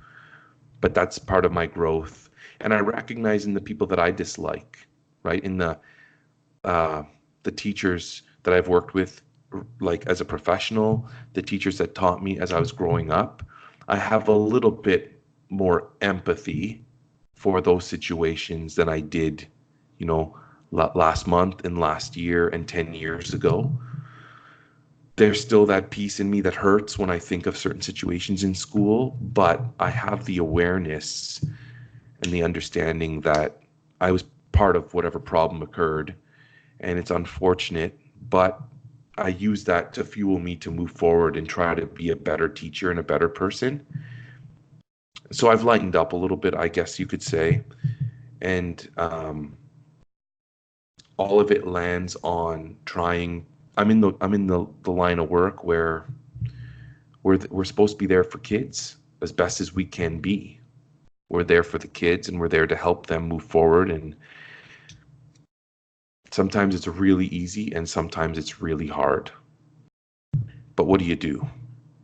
But that's part of my growth. And I recognize in the people that I dislike, right? In uh, the teachers that I've worked with, like as a professional, the teachers that taught me as I was growing up, I have a little bit more empathy for those situations than I did, you know, last month and last year and 10 years ago. There's still that piece in me that hurts when I think of certain situations in school, but I have the awareness and the understanding that I was part of whatever problem occurred, and it's unfortunate, but I use that to fuel me to move forward and try to be a better teacher and a better person. So I've lightened up a little bit, I guess you could say, and all of it lands on trying. I'm in the line of work where we're supposed to be there for kids as best as we can be. We're there for the kids, and we're there to help them move forward. And sometimes it's really easy, and sometimes it's really hard. But what do?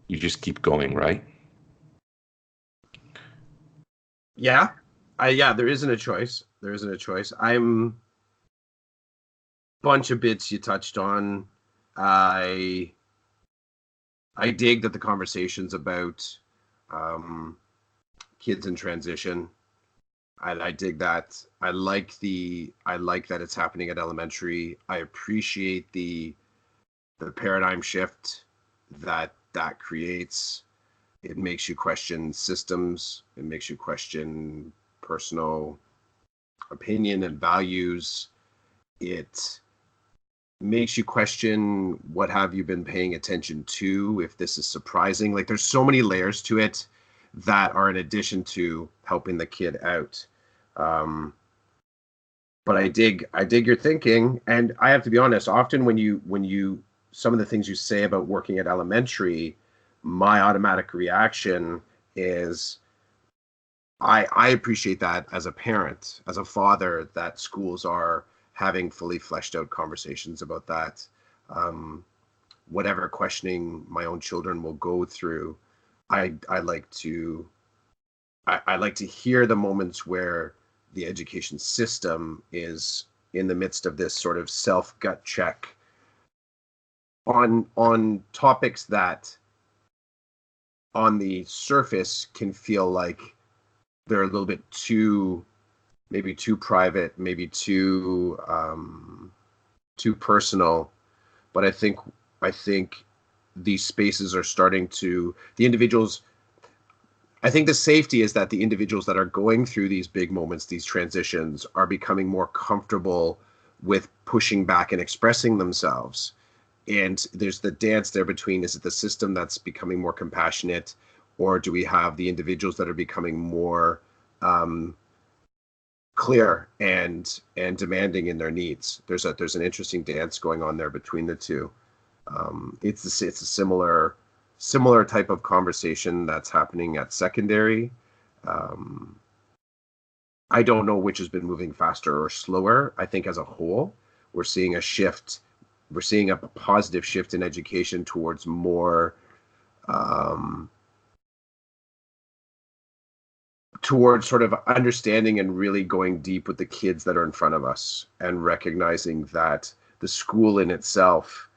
You just keep going, right? Yeah. Yeah, there isn't a choice. There isn't a choice. I'm bunch of bits you touched on. I I dig that the conversations about um, kids in transition. I dig that. I like that it's happening at elementary. I appreciate the paradigm shift that creates. It makes you question systems. It makes you question personal opinion and values. It makes you question what have you been paying attention to, if this is surprising. Like there's so many layers to it that are in addition to helping the kid out. Um, but I dig your thinking, and I have to be honest. Often when you some of the things you say about working at elementary, my automatic reaction is I appreciate that as a parent, as a father, that schools are having fully fleshed out conversations about that. Um, Whatever questioning my own children will go through, I like to I like to hear the moments where the education system is in the midst of this sort of self gut check on topics that on the surface can feel like they're a little bit too, maybe too private, maybe too personal. But I think these spaces are starting to, the individuals, I think the safety is that the individuals that are going through these big moments, these transitions, are becoming more comfortable with pushing back and expressing themselves. And there's the dance there between, is it the system that's becoming more compassionate, or do we have the individuals that are becoming more um, clear and demanding in their needs? There's an interesting dance going on there between the two. It's a similar type of conversation that's happening at secondary. Um, I don't know which has been moving faster or slower. I think as a whole, we're seeing a shift. We're seeing a positive shift in education towards more um, towards sort of understanding and really going deep with the kids that are in front of us, and recognizing that the school in itself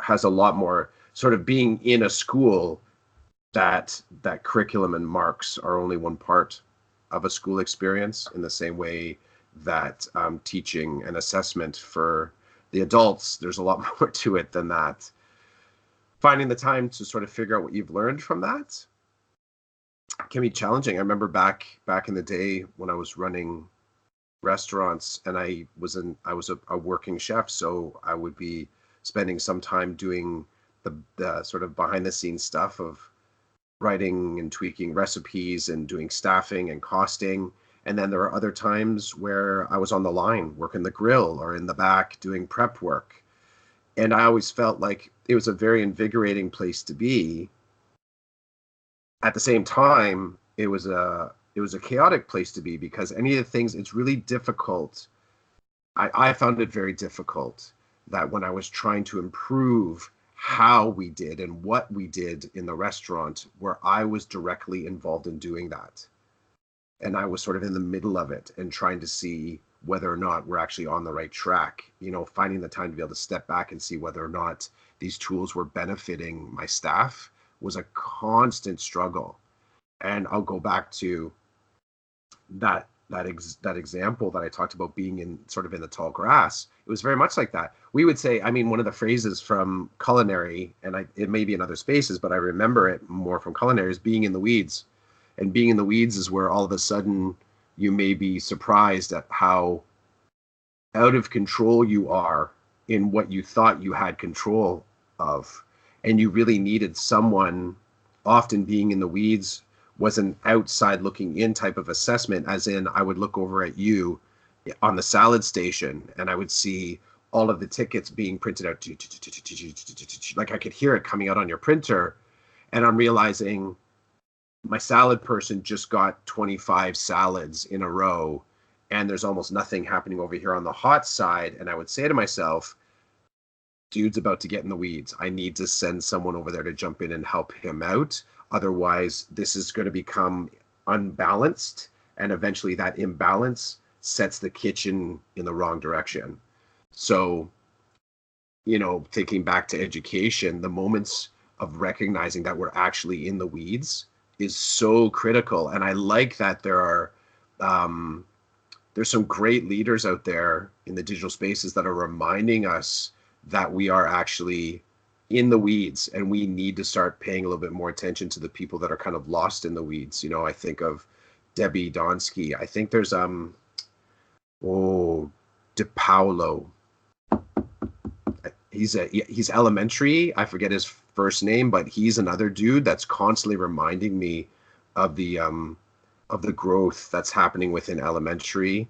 has a lot more, sort of being in a school, that curriculum and marks are only one part of a school experience, in the same way that teaching and assessment for the adults, there's a lot more to it than that. Finding the time to sort of figure out what you've learned from that can be challenging. I remember back in the day when I was running restaurants, and I was a working chef, so I would be spending some time doing the sort of behind the scenes stuff of writing and tweaking recipes and doing staffing and costing. And then there are other times where I was on the line working the grill, or in the back doing prep work. And I always felt like it was a very invigorating place to be. At the same time, it was a chaotic place to be, because any of the things, it's really difficult. I found it very difficult that when I was trying to improve how we did and what we did in the restaurant, where I was directly involved in doing that, and I was sort of in the middle of it and trying to see whether or not we're actually on the right track, finding the time to be able to step back and see whether or not these tools were benefiting my staff, was a constant struggle. And I'll go back to that example that I talked about, being in sort of in the tall grass. It was very much like that. We would say, one of the phrases from culinary, and it may be in other spaces, but I remember it more from culinary, is being in the weeds. And being in the weeds is where all of a sudden you may be surprised at how out of control you are in what you thought you had control of. And you really needed someone. Often being in the weeds was an outside looking in type of assessment, as in I would look over at you on the salad station and I would see all of the tickets being printed out, like I could hear it coming out on your printer, and I'm realizing my salad person just got 25 salads in a row, and there's almost nothing happening over here on the hot side. And I would say to myself, dude's about to get in the weeds. I need to send someone over there to jump in and help him out. Otherwise, this is going to become unbalanced, and eventually that imbalance sets the kitchen in the wrong direction. So, thinking back to education, the moments of recognizing that we're actually in the weeds is so critical. And I like that there's some great leaders out there in the digital spaces that are reminding us that we are actually in the weeds, and we need to start paying a little bit more attention to the people that are kind of lost in the weeds. I think of Debbie Donsky. I think there's DePaulo. He's elementary. I forget his first name, but he's another dude that's constantly reminding me of the growth that's happening within elementary.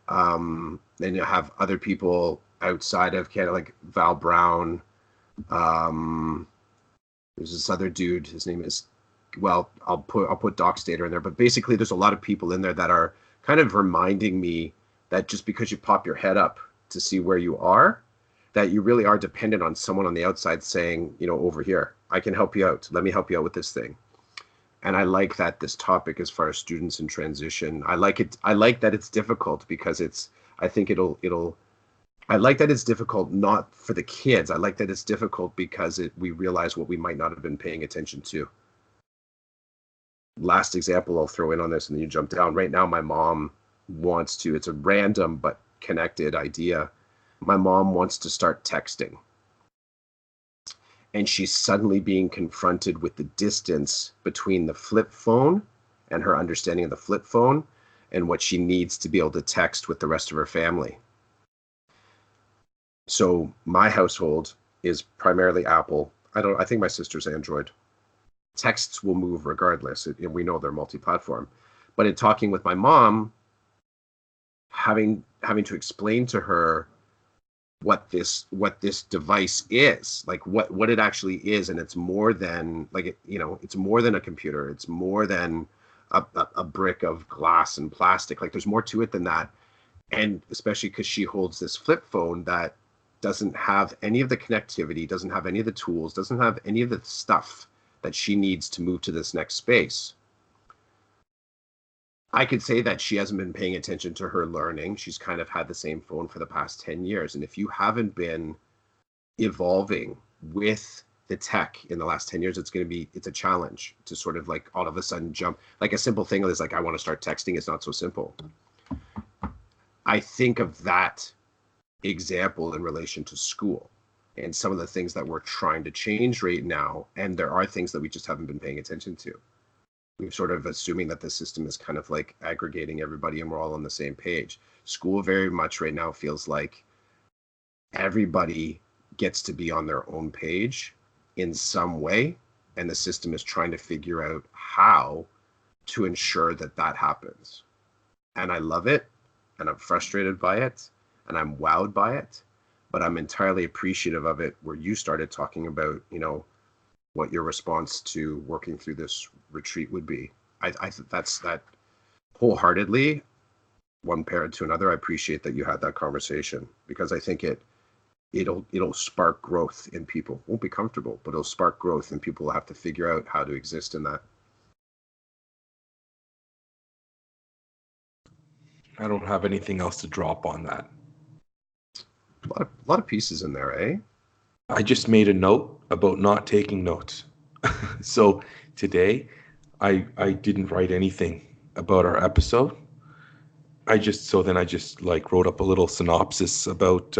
Then you have other people outside of Canada, like Val Brown. There's this other dude, his name is, well, I'll put Doc Stater in there, but basically there's a lot of people in there that are kind of reminding me that just because you pop your head up to see where you are, that you really are dependent on someone on the outside saying, over here, I can help you out. Let me help you out with this thing. And I like that this topic, as far as students in transition, I like it. I like that it's difficult, because I like that it's difficult not for the kids. I like that it's difficult because we realize what we might not have been paying attention to. Last example I'll throw in on this, and then you jump down. Right now, my mom wants to, it's a random but connected idea. My mom wants to start texting. And she's suddenly being confronted with the distance between the flip phone and her understanding of the flip phone and what she needs to be able to text with the rest of her family. So my household is primarily Apple. I think my sister's Android. Texts will move regardless, and we know they're multi-platform. But in talking with my mom, having to explain to her what this device is, like what it actually is, and it's more than it's more than a computer. It's more than a brick of glass and plastic. Like, there's more to it than that. And especially because she holds this flip phone that doesn't have any of the connectivity, doesn't have any of the tools, doesn't have any of the stuff that she needs to move to this next space. I could say that she hasn't been paying attention to her learning. She's kind of had the same phone for the past 10 years. And if you haven't been evolving with the tech in the last 10 years, it's a challenge to sort of like all of a sudden jump. Like a simple thing is like, I want to start texting. It's not so simple. I think of that example in relation to school and some of the things that we're trying to change right now. And there are things that we just haven't been paying attention to. We're sort of assuming that the system is kind of like aggregating everybody and we're all on the same page. School very much right now feels like everybody gets to be on their own page in some way, and the system is trying to figure out how to ensure that that happens. And I love it, and I'm frustrated by it, and I'm wowed by it, but I'm entirely appreciative of it where you started talking about, you know, what your response to working through this retreat would be. I think that's that wholeheartedly, one parent to another. I appreciate that you had that conversation because I think it'll spark growth in people. Won't be comfortable, but it'll spark growth and people will have to figure out how to exist in that. I don't have anything else to drop on that. A lot of pieces in there, eh? I just made a note about not taking notes. So today, I didn't write anything about our episode. I just like wrote up a little synopsis about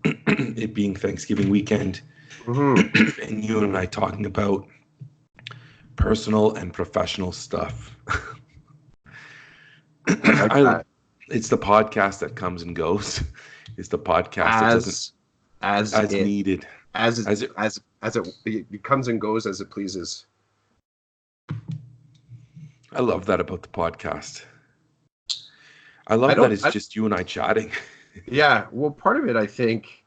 it being Thanksgiving weekend, and you and I talking about personal and professional stuff. It's the podcast that comes and goes. It's the podcast that doesn't as needed. As it comes and goes as it pleases. I love that about the podcast. I love that it's just you and I chatting. Yeah, well, part of it, I think,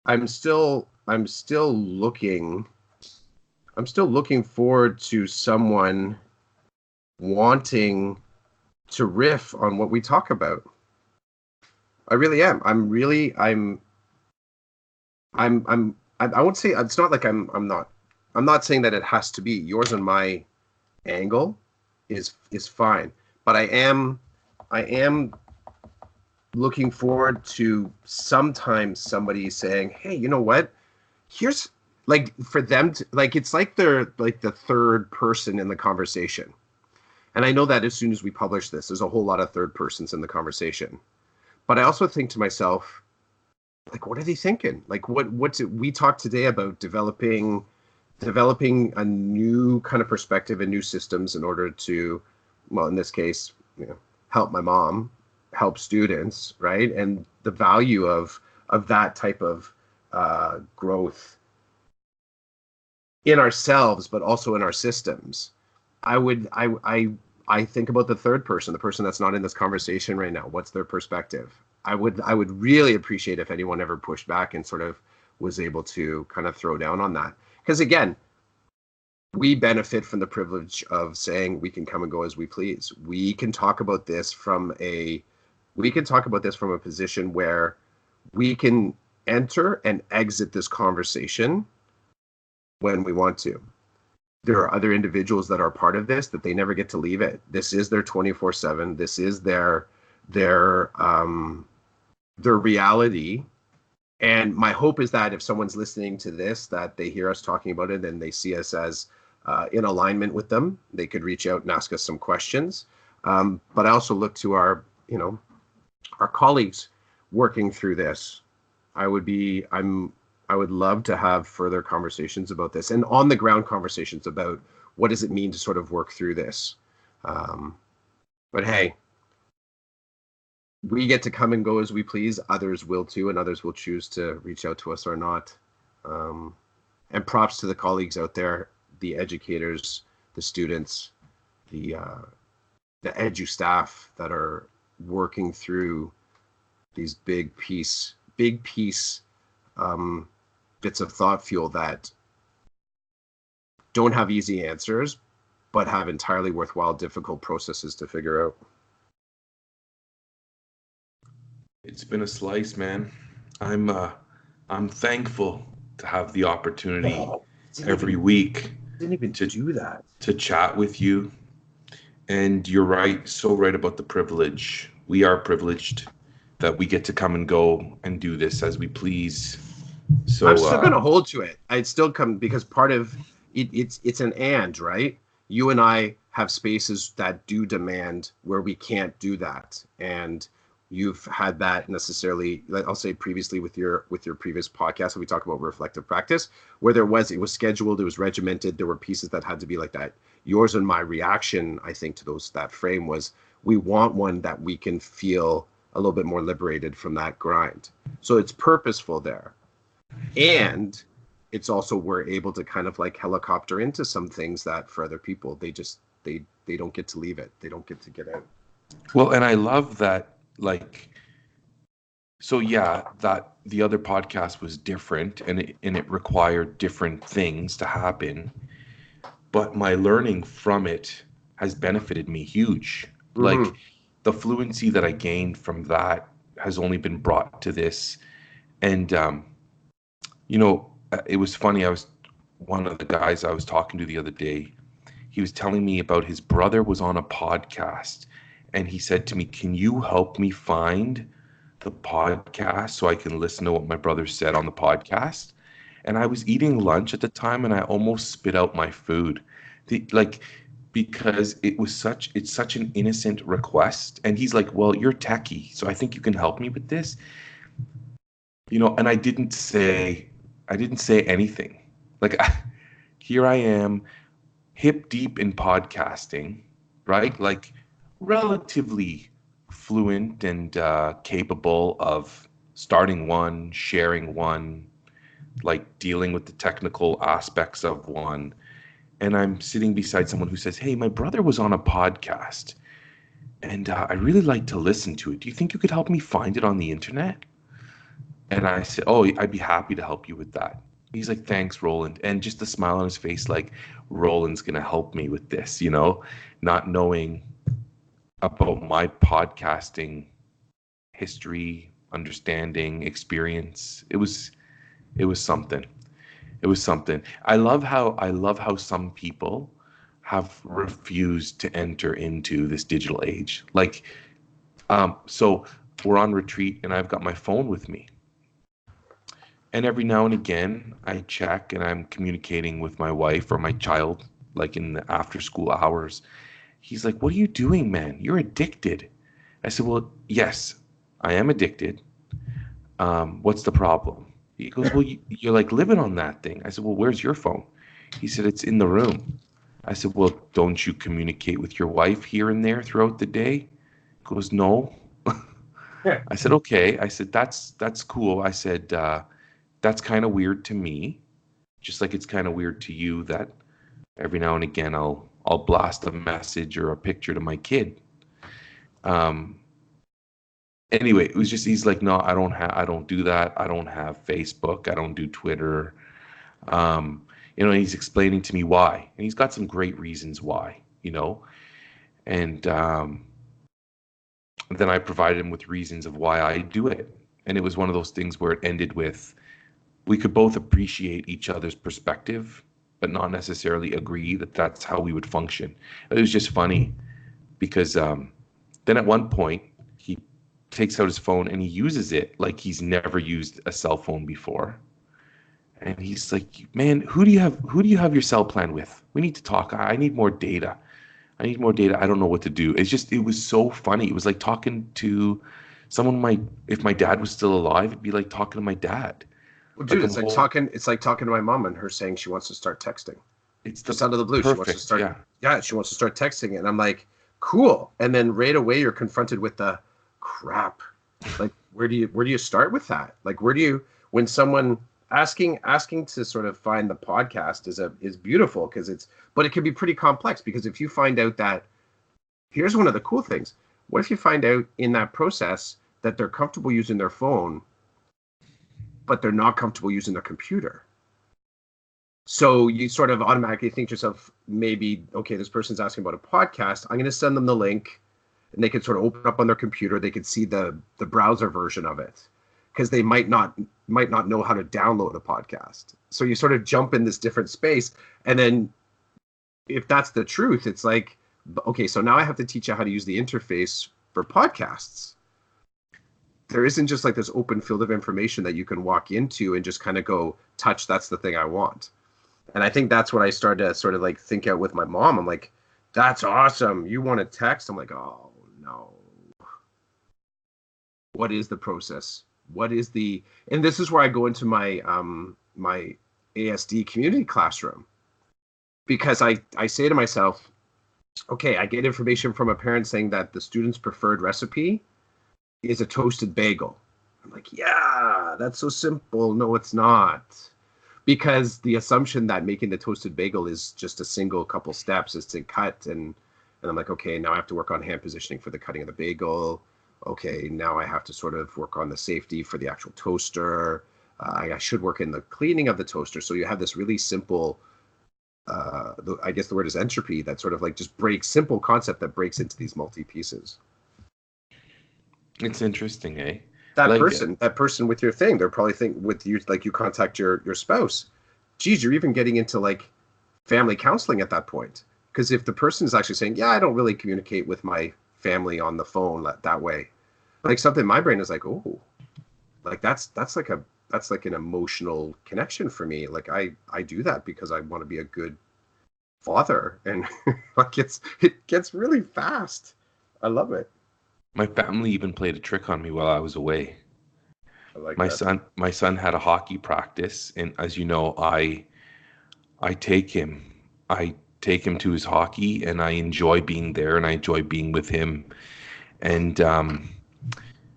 I'm still looking forward to someone wanting to riff on what we talk about. I really am. I won't say it's not like I'm not saying that it has to be. Yours and my angle is fine, but I am looking forward to sometimes somebody saying, hey, you know what? Here's like for them to like it's like they're like the third person in the conversation. And I know that as soon as we publish this, there's a whole lot of third persons in the conversation. But I also think to myself, like, what are they thinking? Like, what's it? We talked today about developing a new kind of perspective and new systems in order to, well, in this case, you know, help my mom, help students, right? And the value of that type of growth in ourselves, but also in our systems. I think about the third person, the person that's not in this conversation right now. What's their perspective? I would really appreciate if anyone ever pushed back and sort of was able to kind of throw down on that. Because again, we benefit from the privilege of saying we can come and go as we please. We can talk about this from a position where we can enter and exit this conversation when we want to. There are other individuals that are part of this that they never get to leave it. This is their 24/7. This is their reality. And my hope is that if someone's listening to this, that they hear us talking about it and they see us as in alignment with them. They could reach out and ask us some questions. But I also look to our colleagues working through this. I would love to have further conversations about this and on the ground conversations about what does it mean to sort of work through this. But hey, we get to come and go as we please. Others will too, and others will choose to reach out to us or not. And props to the colleagues out there, the educators, the students, the edu staff that are working through these big piece bits of thought fuel that don't have easy answers, but have entirely worthwhile, difficult processes to figure out. It's been a slice, man. I'm thankful to have the opportunity every week Didn't even do that to chat with you And you're right, so right about the privilege. We are privileged that we get to come and go and do this as we please. I'm So still going to hold to it. I'd still come because part of it's an and, right? You and I have spaces that do demand where we can't do that, and you've had that necessarily. Like I'll say previously with your previous podcast, we talk about reflective practice, where it was scheduled, it was regimented, there were pieces that had to be like that. Yours and my reaction, I think, to that frame was we want one that we can feel a little bit more liberated from that grind. So it's purposeful there. And it's also we're able to kind of like helicopter into some things that for other people they don't get to leave it, they don't get to get out. well, and I love that, like, so yeah, that the other podcast was different and it required different things to happen, but my learning from it has benefited me huge. Mm-hmm. Like the fluency that I gained from that has only been brought to this. And it was funny. I was one of the guys I was talking to the other day. He was telling me about his brother was on a podcast, and he said to me, "Can you help me find the podcast so I can listen to what my brother said on the podcast?" And I was eating lunch at the time, and I almost spit out my food, like because it's such an innocent request. And he's like, "Well, you're techie, so I think you can help me with this." And I didn't say anything. Like here I am, hip deep in podcasting, right? Like relatively fluent and capable of starting one, sharing one, like dealing with the technical aspects of one. And I'm sitting beside someone who says, "Hey, my brother was on a podcast and I really like to listen to it. Do you think you could help me find it on the internet?" And I said, "Oh, I'd be happy to help you with that." He's like, "Thanks, Roland." And just the smile on his face, like, Roland's going to help me with this, not knowing about my podcasting history, understanding, experience. It was something. It was something. I love how some people have refused to enter into this digital age. Like, so we're on retreat and I've got my phone with me. And every now and again, I check and I'm communicating with my wife or my child, like in the after school hours. He's like, "What are you doing, man? You're addicted." I said, "Well, yes, I am addicted. What's the problem?" He goes, "Well, you're like living on that thing." I said, "Well, where's your phone?" He said, "It's in the room." I said, "Well, don't you communicate with your wife here and there throughout the day?" He goes, "No." Yeah. I said, "Okay." I said, "That's cool." I said, "That's kind of weird to me, just like it's kind of weird to you that every now and again I'll blast a message or a picture to my kid." Um, anyway, it was just he's like, "No, I don't do that. I don't have Facebook. I don't do Twitter." He's explaining to me why, and he's got some great reasons why, and then I provided him with reasons of why I do it, and it was one of those things where it ended with we could both appreciate each other's perspective, but not necessarily agree that that's how we would function. It was just funny because then at one point he takes out his phone and he uses it like he's never used a cell phone before. And he's like, "Man, who do you have your cell plan with? We need to talk. I need more data. I need more data. I don't know what to do." It was so funny. It was like talking to if my dad was still alive, it'd be like talking to my dad. Well, dude, Like it's like talking to my mom and her saying she wants to start texting. it's the Just out of the blue, she wants to perfect, start. yeah. Yeah, she wants to start texting, and I'm like, cool. And then right away, you're confronted with the crap. Like, where do you start with that? Like, when someone asking to sort of find the podcast is beautiful but it can be pretty complex because if you find out that here's one of the cool things. What if you find out in that process that they're comfortable using their phone, but they're not comfortable using their computer? So you sort of automatically think to yourself, maybe, okay, this person's asking about a podcast. I'm going to send them the link and they can sort of open up on their computer. They can see the browser version of it because they might not know how to download a podcast. So you sort of jump in this different space. And then if that's the truth, it's like, But, okay, so now I have to teach you how to use the interface for podcasts. There isn't just like this open field of information that you can walk into and just kind of go touch. That's the thing I want. And I think that's what I started to sort of like think out with my mom. I'm like, that's awesome. You want to text? I'm like, oh no. What is the process? What is the, and this is where I go into my ASD community classroom, because I say to myself, okay, I get information from a parent saying that the student's preferred recipe is a toasted bagel. I'm like, yeah, that's so simple. No, it's not. Because the assumption that making the toasted bagel is just a single couple steps is to cut, and I'm like, okay, now I have to work on hand positioning for the cutting of the bagel. Okay, now I have to sort of work on the safety for the actual toaster. I should work in the cleaning of the toaster. So you have this really simple, I guess the word is entropy, that sort of like just breaks, simple concept that breaks into these multi pieces. It's interesting, eh? That Like, person with your thing, they're probably think with you, like you contact your spouse. Geez, you're even getting into like family counseling at that point. Because if the person is actually saying, yeah, I don't really communicate with my family on the phone that way, like something in my brain is like, oh, like that's like an emotional connection for me. Like I do that because I want to be a good father, and like it gets really fast. I love it. my family even played a trick on me while I was away. I like My that. son had a hockey practice, and as you know, I take him. I take him to his hockey, and I enjoy being there, and I enjoy being with him. And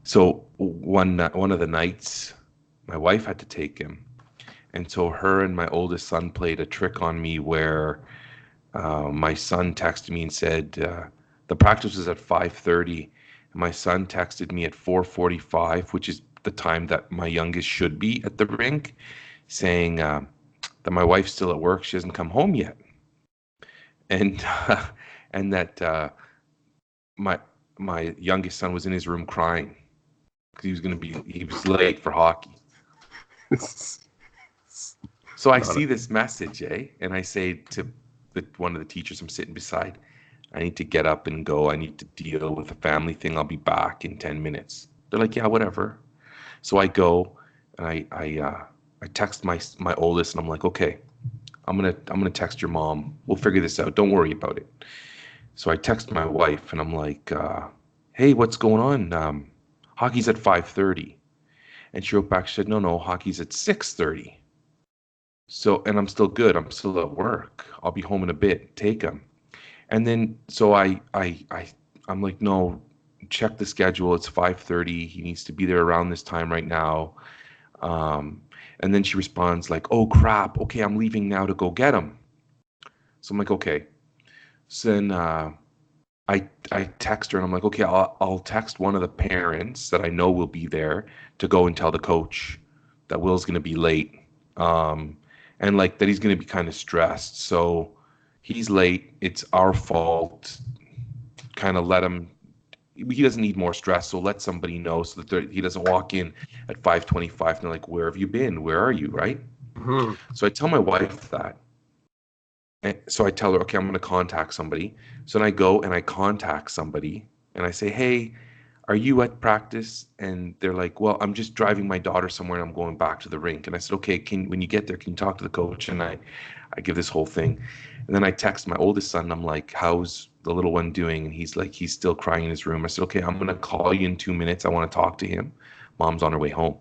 so one of the nights, my wife had to take him, and so her and my oldest son played a trick on me where my son texted me and said the practice was at 5:30. My son texted me at 4:45, which is the time that my youngest should be at the rink, saying that my wife's still at work. She hasn't come home yet, and and that my my youngest son was in his room crying because he was late for hockey. So I see this message, and I say to one of the teachers I'm sitting beside, I need to get up and go. I need to deal with a family thing. I'll be back in 10 minutes. They're like, yeah, whatever. So I go and I text my oldest, and I'm like, okay, I'm gonna text your mom. We'll figure this out. Don't worry about it. So I text my wife, and I'm like, hey, what's going on? Hockey's at 5:30. And she wrote back, she said, no, hockey's at 6:30. So, and I'm still good. I'm still at work. I'll be home in a bit. Take him. And then, so I'm like, no, check the schedule. It's 5:30. He needs to be there around this time right now. And then she responds like, oh crap. Okay, I'm leaving now to go get him. So I'm like, okay. So then I text her, and I'm like, okay, I'll text one of the parents that I know will be there to go and tell the coach that Will's gonna be late. And like that he's gonna be kind of stressed. So he's late. It's our fault. Kind of let him. He doesn't need more stress. So let somebody know so that he doesn't walk in at 5:25 and they're like, "Where have you been? Where are you?" Right? Mm-hmm. So I tell my wife that. And so I tell her, okay, I'm going to contact somebody. So then I go and I contact somebody and I say, hey, are you at practice? And they're like, well, I'm just driving my daughter somewhere and I'm going back to the rink. And I said, okay, when you get there, can you talk to the coach? And I give this whole thing. And then I text my oldest son. And I'm like, how's the little one doing? And he's like, he's still crying in his room. I said, okay, I'm going to call you in 2 minutes. I want to talk to him. Mom's on her way home.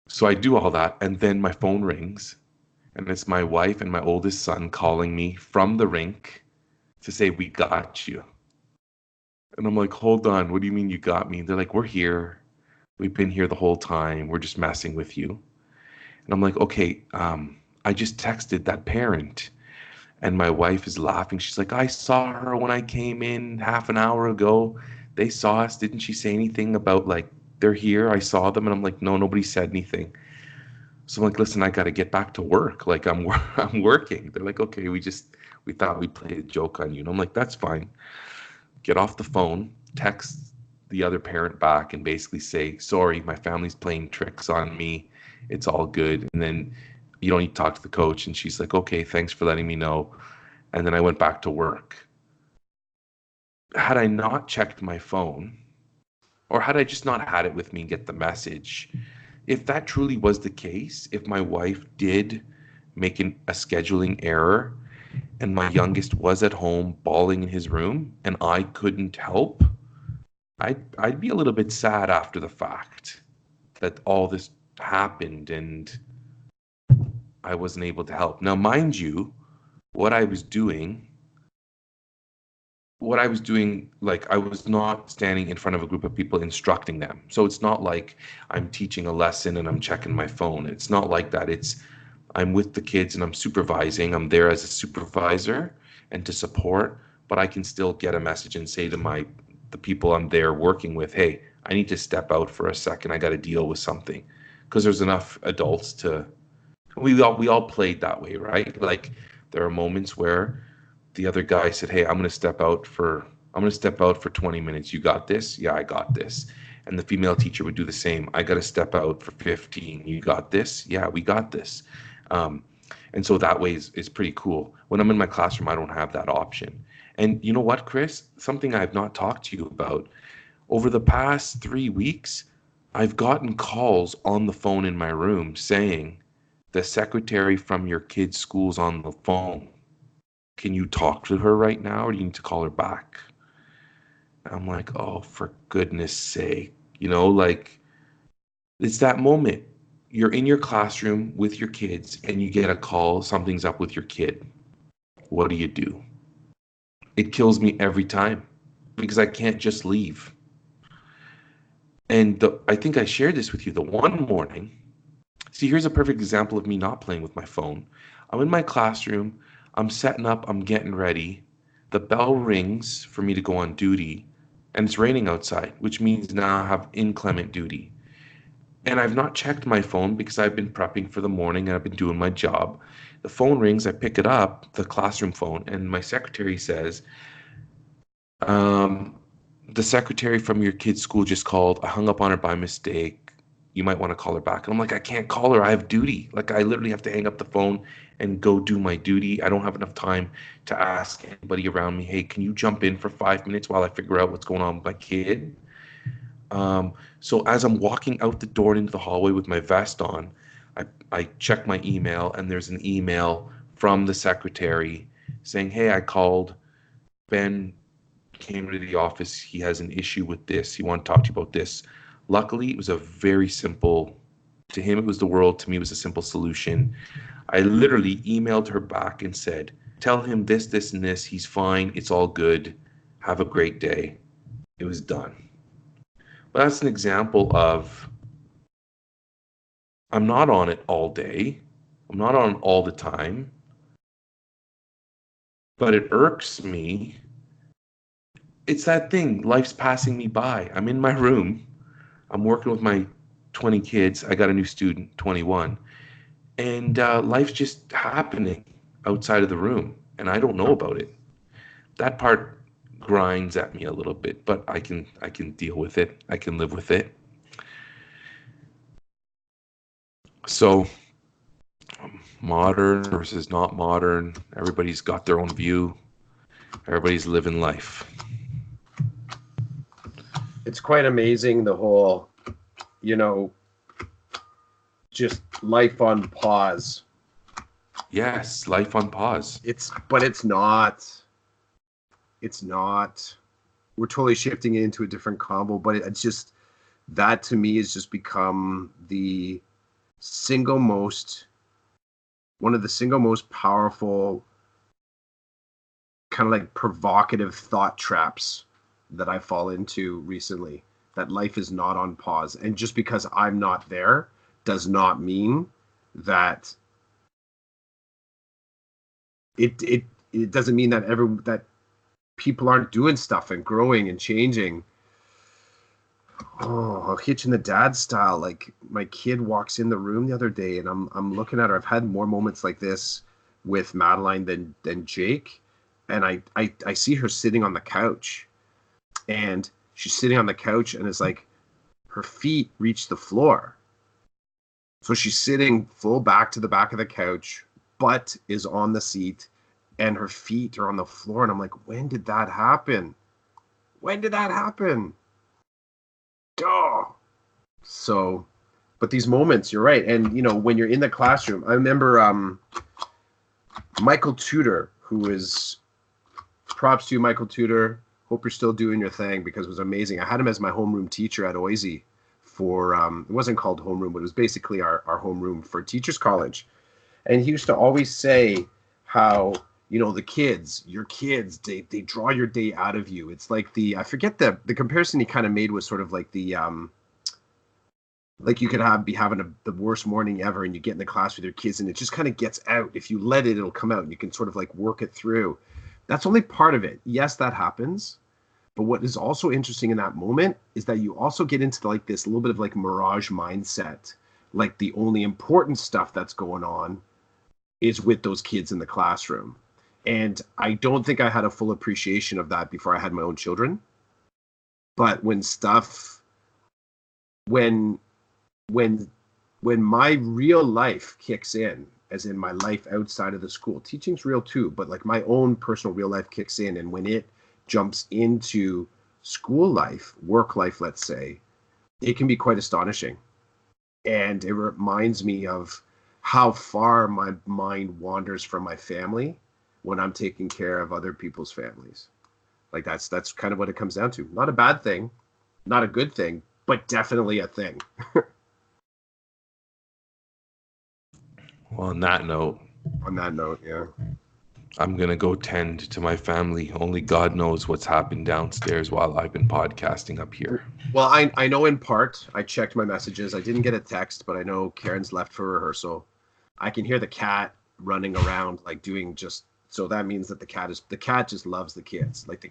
So I do all that. And then my phone rings. And it's my wife and my oldest son calling me from the rink to say, we got you. And I'm like, hold on, what do you mean you got me? They're like, we're here. We've been here the whole time. We're just messing with you. And I'm like, okay, I just texted that parent. And my wife is laughing. She's like, I saw her when I came in half an hour ago. They saw us. Didn't she say anything about like, they're here? I saw them. And I'm like, no, nobody said anything. So I'm like, listen, I got to get back to work. Like I'm working. They're like, okay, we thought we'd play a joke on you. And I'm like, that's fine. Get off the phone, text the other parent back and basically say, sorry, my family's playing tricks on me. It's all good. And then you don't need to talk to the coach. And she's like, okay, thanks for letting me know. And then I went back to work. had I not checked my phone, or had I just not had it with me and get the message, if that truly was the case, if my wife did make a scheduling error and my youngest was at home bawling in his room and I couldn't help, I'd be a little bit sad after the fact that all this happened and I wasn't able to help. Now, mind you, what I was doing, like I was not standing in front of a group of people instructing them. So it's not like I'm teaching a lesson and I'm checking my phone. It's not like that. I'm with the kids and I'm supervising. I'm there as a supervisor and to support, but I can still get a message and say to the people I'm there working with, hey, I need to step out for a second. I got to deal with something. Because there's enough adults to we all played that way, right? Like there are moments where the other guy said, "Hey, I'm going to step out for 20 minutes. You got this?" "Yeah, I got this." And the female teacher would do the same. "I got to step out for 15. You got this?" "Yeah, we got this." Um, and so that way is pretty cool. When I'm in my classroom, I don't have that option. And you know what, Chris? Something I've not talked to you about. Over the past 3 weeks, I've gotten calls on the phone in my room saying, "The secretary from your kid's school's on the phone. Can you talk to her right now or do you need to call her back?" I'm like, oh, for goodness sake. Like it's that moment. You're in your classroom with your kids and you get a call, something's up with your kid. What do you do? It kills me every time because I can't just leave. And I think I shared this with you the one morning. See, here's a perfect example of me not playing with my phone. I'm in my classroom. I'm setting up. I'm getting ready. The bell rings for me to go on duty, and it's raining outside, which means now I have inclement duty. And I've not checked my phone because I've been prepping for the morning and I've been doing my job. The phone rings. I pick it up, the classroom phone, and my secretary says, um, the secretary from your kid's school just called. I hung up on her by mistake. You might want to call her back." And I'm like, I can't call her. I have duty. Like, I literally have to hang up the phone and go do my duty. I don't have enough time to ask anybody around me, "Hey, can you jump in for 5 minutes while I figure out what's going on with my kid?" So as I'm walking out the door into the hallway with my vest on, I check my email and there's an email from the secretary saying, "Hey, I called. Ben came to the office. He has an issue with this. He wanted to talk to you about this." Luckily, it was a very simple, to him, it was the world. To me, it was a simple solution. I literally emailed her back and said, "Tell him this, this, and this. He's fine. It's all good. Have a great day." It was done. But that's an example of I'm not on it all day. I'm not on it all the time. But it irks me. It's that thing. Life's passing me by. I'm in my room. I'm working with my 20 kids. I got a new student, 21. And life's just happening outside of the room. And I don't know about it. That part grinds at me a little bit, but I can deal with it. I can live with it. So modern versus not modern. Everybody's got their own view. Everybody's living life. It's quite amazing, the whole, you know, just life on pause. Yes, life on pause. But it's not. It's not. We're totally shifting it into a different combo, but it's just, that to me has just become one of the single most powerful kind of like provocative thought traps that I fall into recently. That life is not on pause. And just because I'm not there does not mean that it doesn't mean that that people aren't doing stuff and growing and changing. Oh, hitching the dad style. Like, my kid walks in the room the other day and I'm looking at her. I've had more moments like this with Madeline than Jake. And I see her sitting on the couch, and she's sitting on the couch and it's like her feet reach the floor. So she's sitting full back to the back of the couch, butt is on the seat, and her feet are on the floor. And I'm like, when did that happen? When did that happen? Oh. So, but these moments, you're right. And, when you're in the classroom, I remember Michael Tudor, who is, props to you, Michael Tudor. Hope you're still doing your thing, because it was amazing. I had him as my homeroom teacher at Oise for, it wasn't called homeroom, but it was basically our homeroom for Teachers College. And he used to always say how, the kids, your kids, they draw your day out of you. It's like I forget the comparison he kind of made was sort of like like you could be having the worst morning ever, and you get in the class with your kids and it just kind of gets out. If you let it, it'll come out and you can sort of like work it through. That's only part of it. Yes, that happens. But what is also interesting in that moment is that you also get into like this little bit of like mirage mindset. Like the only important stuff that's going on is with those kids in the classroom. And I don't think I had a full appreciation of that before I had my own children. But when my real life kicks in, as in my life outside of the school, teaching's real too, but like my own personal real life kicks in, and when it jumps into school life, work life, let's say, it can be quite astonishing. And it reminds me of how far my mind wanders from my family when I'm taking care of other people's families. Like that's kind of what it comes down to. Not a bad thing, not a good thing, but definitely a thing. Well, on that note, yeah. I'm going to go tend to my family. Only God knows what's happened downstairs while I've been podcasting up here. Well, I know in part. I checked my messages. I didn't get a text, but I know Karen's left for rehearsal. I can hear the cat running around, like doing just, so that means that the cat just loves the kids. Like the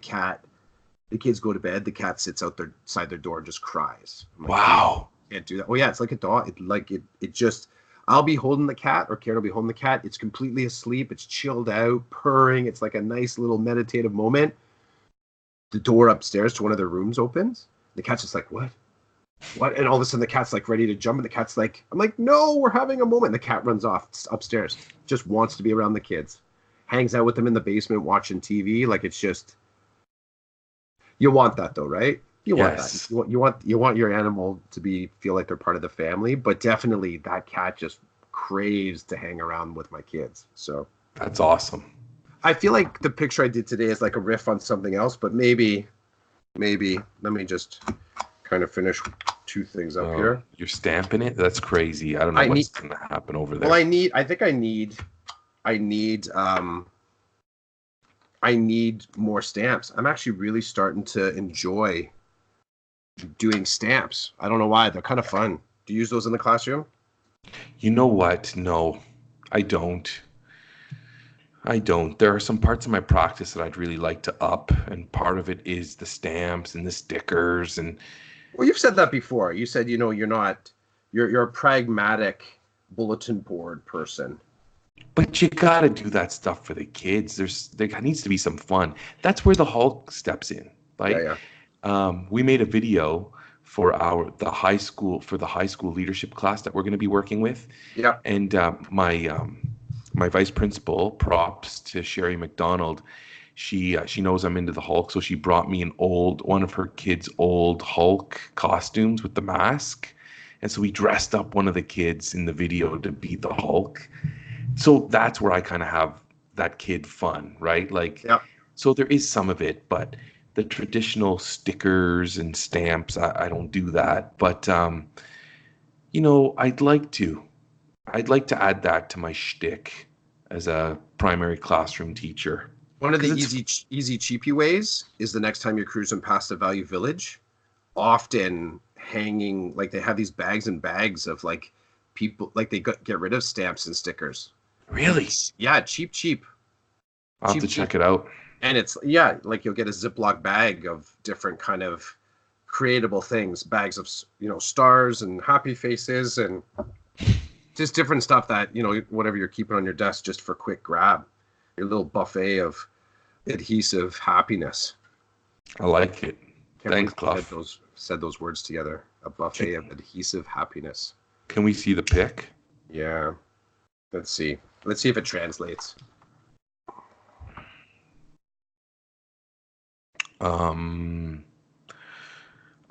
kids go to bed, the cat sits outside their door and just cries. Like, wow. Can't do that. Oh yeah, it's like a dog. It just, I'll be holding the cat, or Karen will be holding the cat. It's completely asleep. It's chilled out, purring. It's like a nice little meditative moment. The door upstairs to one of their rooms opens. The cat's just like, what? And all of a sudden the cat's like ready to jump, and the cat's like, I'm like, no, we're having a moment. And the cat runs off upstairs. Just wants to be around the kids. Hangs out with them in the basement watching TV. Like, it's just, you want that though, right? You want Yes. that. You want your animal to feel like they're part of the family, but definitely that cat just craves to hang around with my kids. So that's awesome. I feel like the picture I did today is like a riff on something else, but maybe let me just kind of finish two things up here. You're stamping it? That's crazy. I don't know what's going to happen over there. Well, I need more stamps. I'm actually really starting to enjoy doing stamps. I don't know why. They're kind of fun. Do you use those in the classroom? You know what? No, I don't. There are some parts of my practice that I'd really like to up, and part of it is the stamps and the stickers. And well, you've said that before. You said, you're a pragmatic bulletin board person. But you got to do that stuff for the kids. There needs to be some fun. That's where the Hulk steps in. Like, we made a video for the high school leadership class that we're going to be working with. Yeah. And my vice principal, props to Sherry McDonald, she knows I'm into the Hulk, so she brought me one of her kids' old Hulk costumes with the mask, and so we dressed up one of the kids in the video to be the Hulk. So that's where I kind of have that kid fun, right? Like, so there is some of it, but the traditional stickers and stamps, I don't do that. But I'd like to add that to my shtick as a primary classroom teacher. One of the easy, cheapy ways is the next time you're cruising past a Value Village, often hanging, like they have these bags and bags of like people, like they get rid of stamps and stickers. Really? Yeah, cheap. I'll have to check it out. And it's, like you'll get a Ziploc bag of different kind of creatable things, bags of, stars and happy faces and just different stuff that, whatever you're keeping on your desk just for quick grab. Your little buffet of adhesive happiness. I like it. Thanks, Clough. Said those words together. A buffet of adhesive happiness. Can we see the pic? Yeah. Let's see if it translates.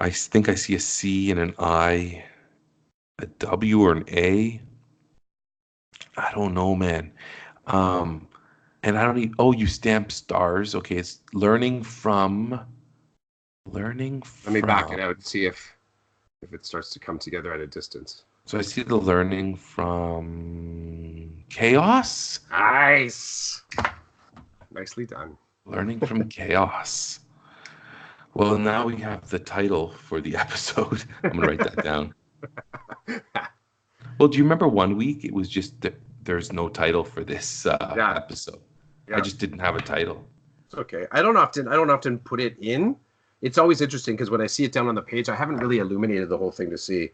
I think I see a C and an I, a W or an A. I don't know, man. Um, and I don't even, oh, you stamp stars. Okay, it's learning Let me back it from. out and see if it starts to come together at a distance. So I see the learning from chaos. Nice. Nicely done. Learning from chaos. Well, now we have the title for the episode. I'm gonna write that down. Well, do you remember one week it was just there's no title for this Yeah, episode? I yeah. just didn't have a title. It's okay. I don't often put it in. It's always interesting because when I see it down on the page, I haven't really illuminated the whole thing to see.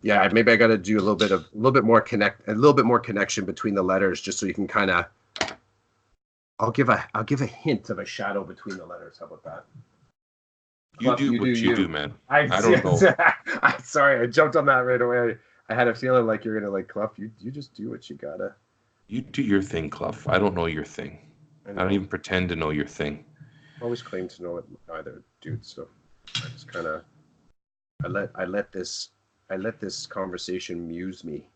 Yeah, maybe I got to do a little bit more connection between the letters, just so you can kind of. I'll give a hint of a shadow between the letters. How about that? You Cluff, do you do what you do, you. man. I I don't know. I'm sorry, I jumped on that right away. I had a feeling like you're gonna like Cluff. You just do what you gotta. You do your thing, Clough. I don't know your thing. I I don't know. even pretend to know your thing. Always claim to know it either, dude. So I just kind of I let this conversation muse me.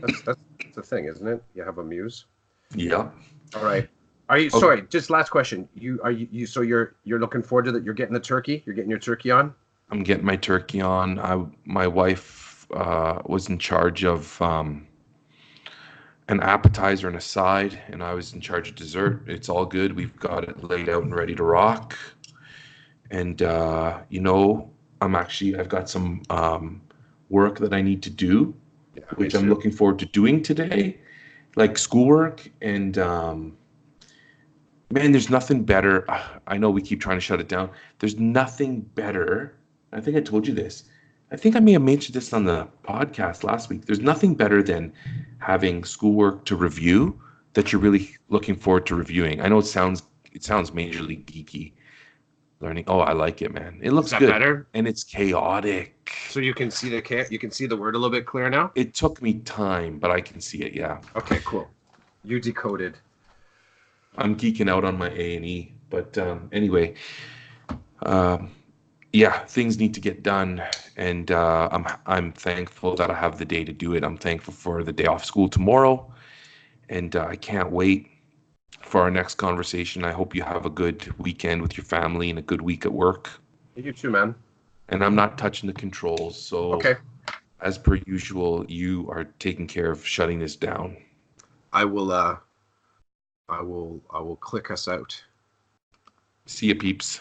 That's the thing, isn't it? You have a muse. Yeah. All right. Are you Oh, sorry? Just last question. So you're looking forward to that? You're getting the turkey. You're getting your turkey on. I'm getting my turkey on. My wife was in charge of an appetizer and a side, and I was in charge of dessert. It's all good. We've got it laid out and ready to rock. And I've got some work that I need to do, Yeah, me which I'm too. looking forward to doing today, like schoolwork. And man, there's nothing better. I know we keep trying to shut it down. There's nothing better. I think I told you this. I think I may have mentioned this on the podcast last week. There's nothing better than having schoolwork to review that you're really looking forward to reviewing. I know it sounds majorly geeky. Learning. Oh, I like it, man. It Is looks that good better? and it's chaotic. So you can see the word a little bit clearer now. It took me time, but I can see it. Yeah, Okay, cool. You decoded. I'm geeking out on my A&E, but anyway, um, yeah, things need to get done, and I'm thankful that I have the day to do it. I'm thankful for the day off school tomorrow, and I can't wait for our next conversation. I hope you have a good weekend with your family and a good week at work. You too, man. And I'm not touching the controls, so Okay. as per usual, you are taking care of shutting this down. I will. I will click us out. See you, peeps.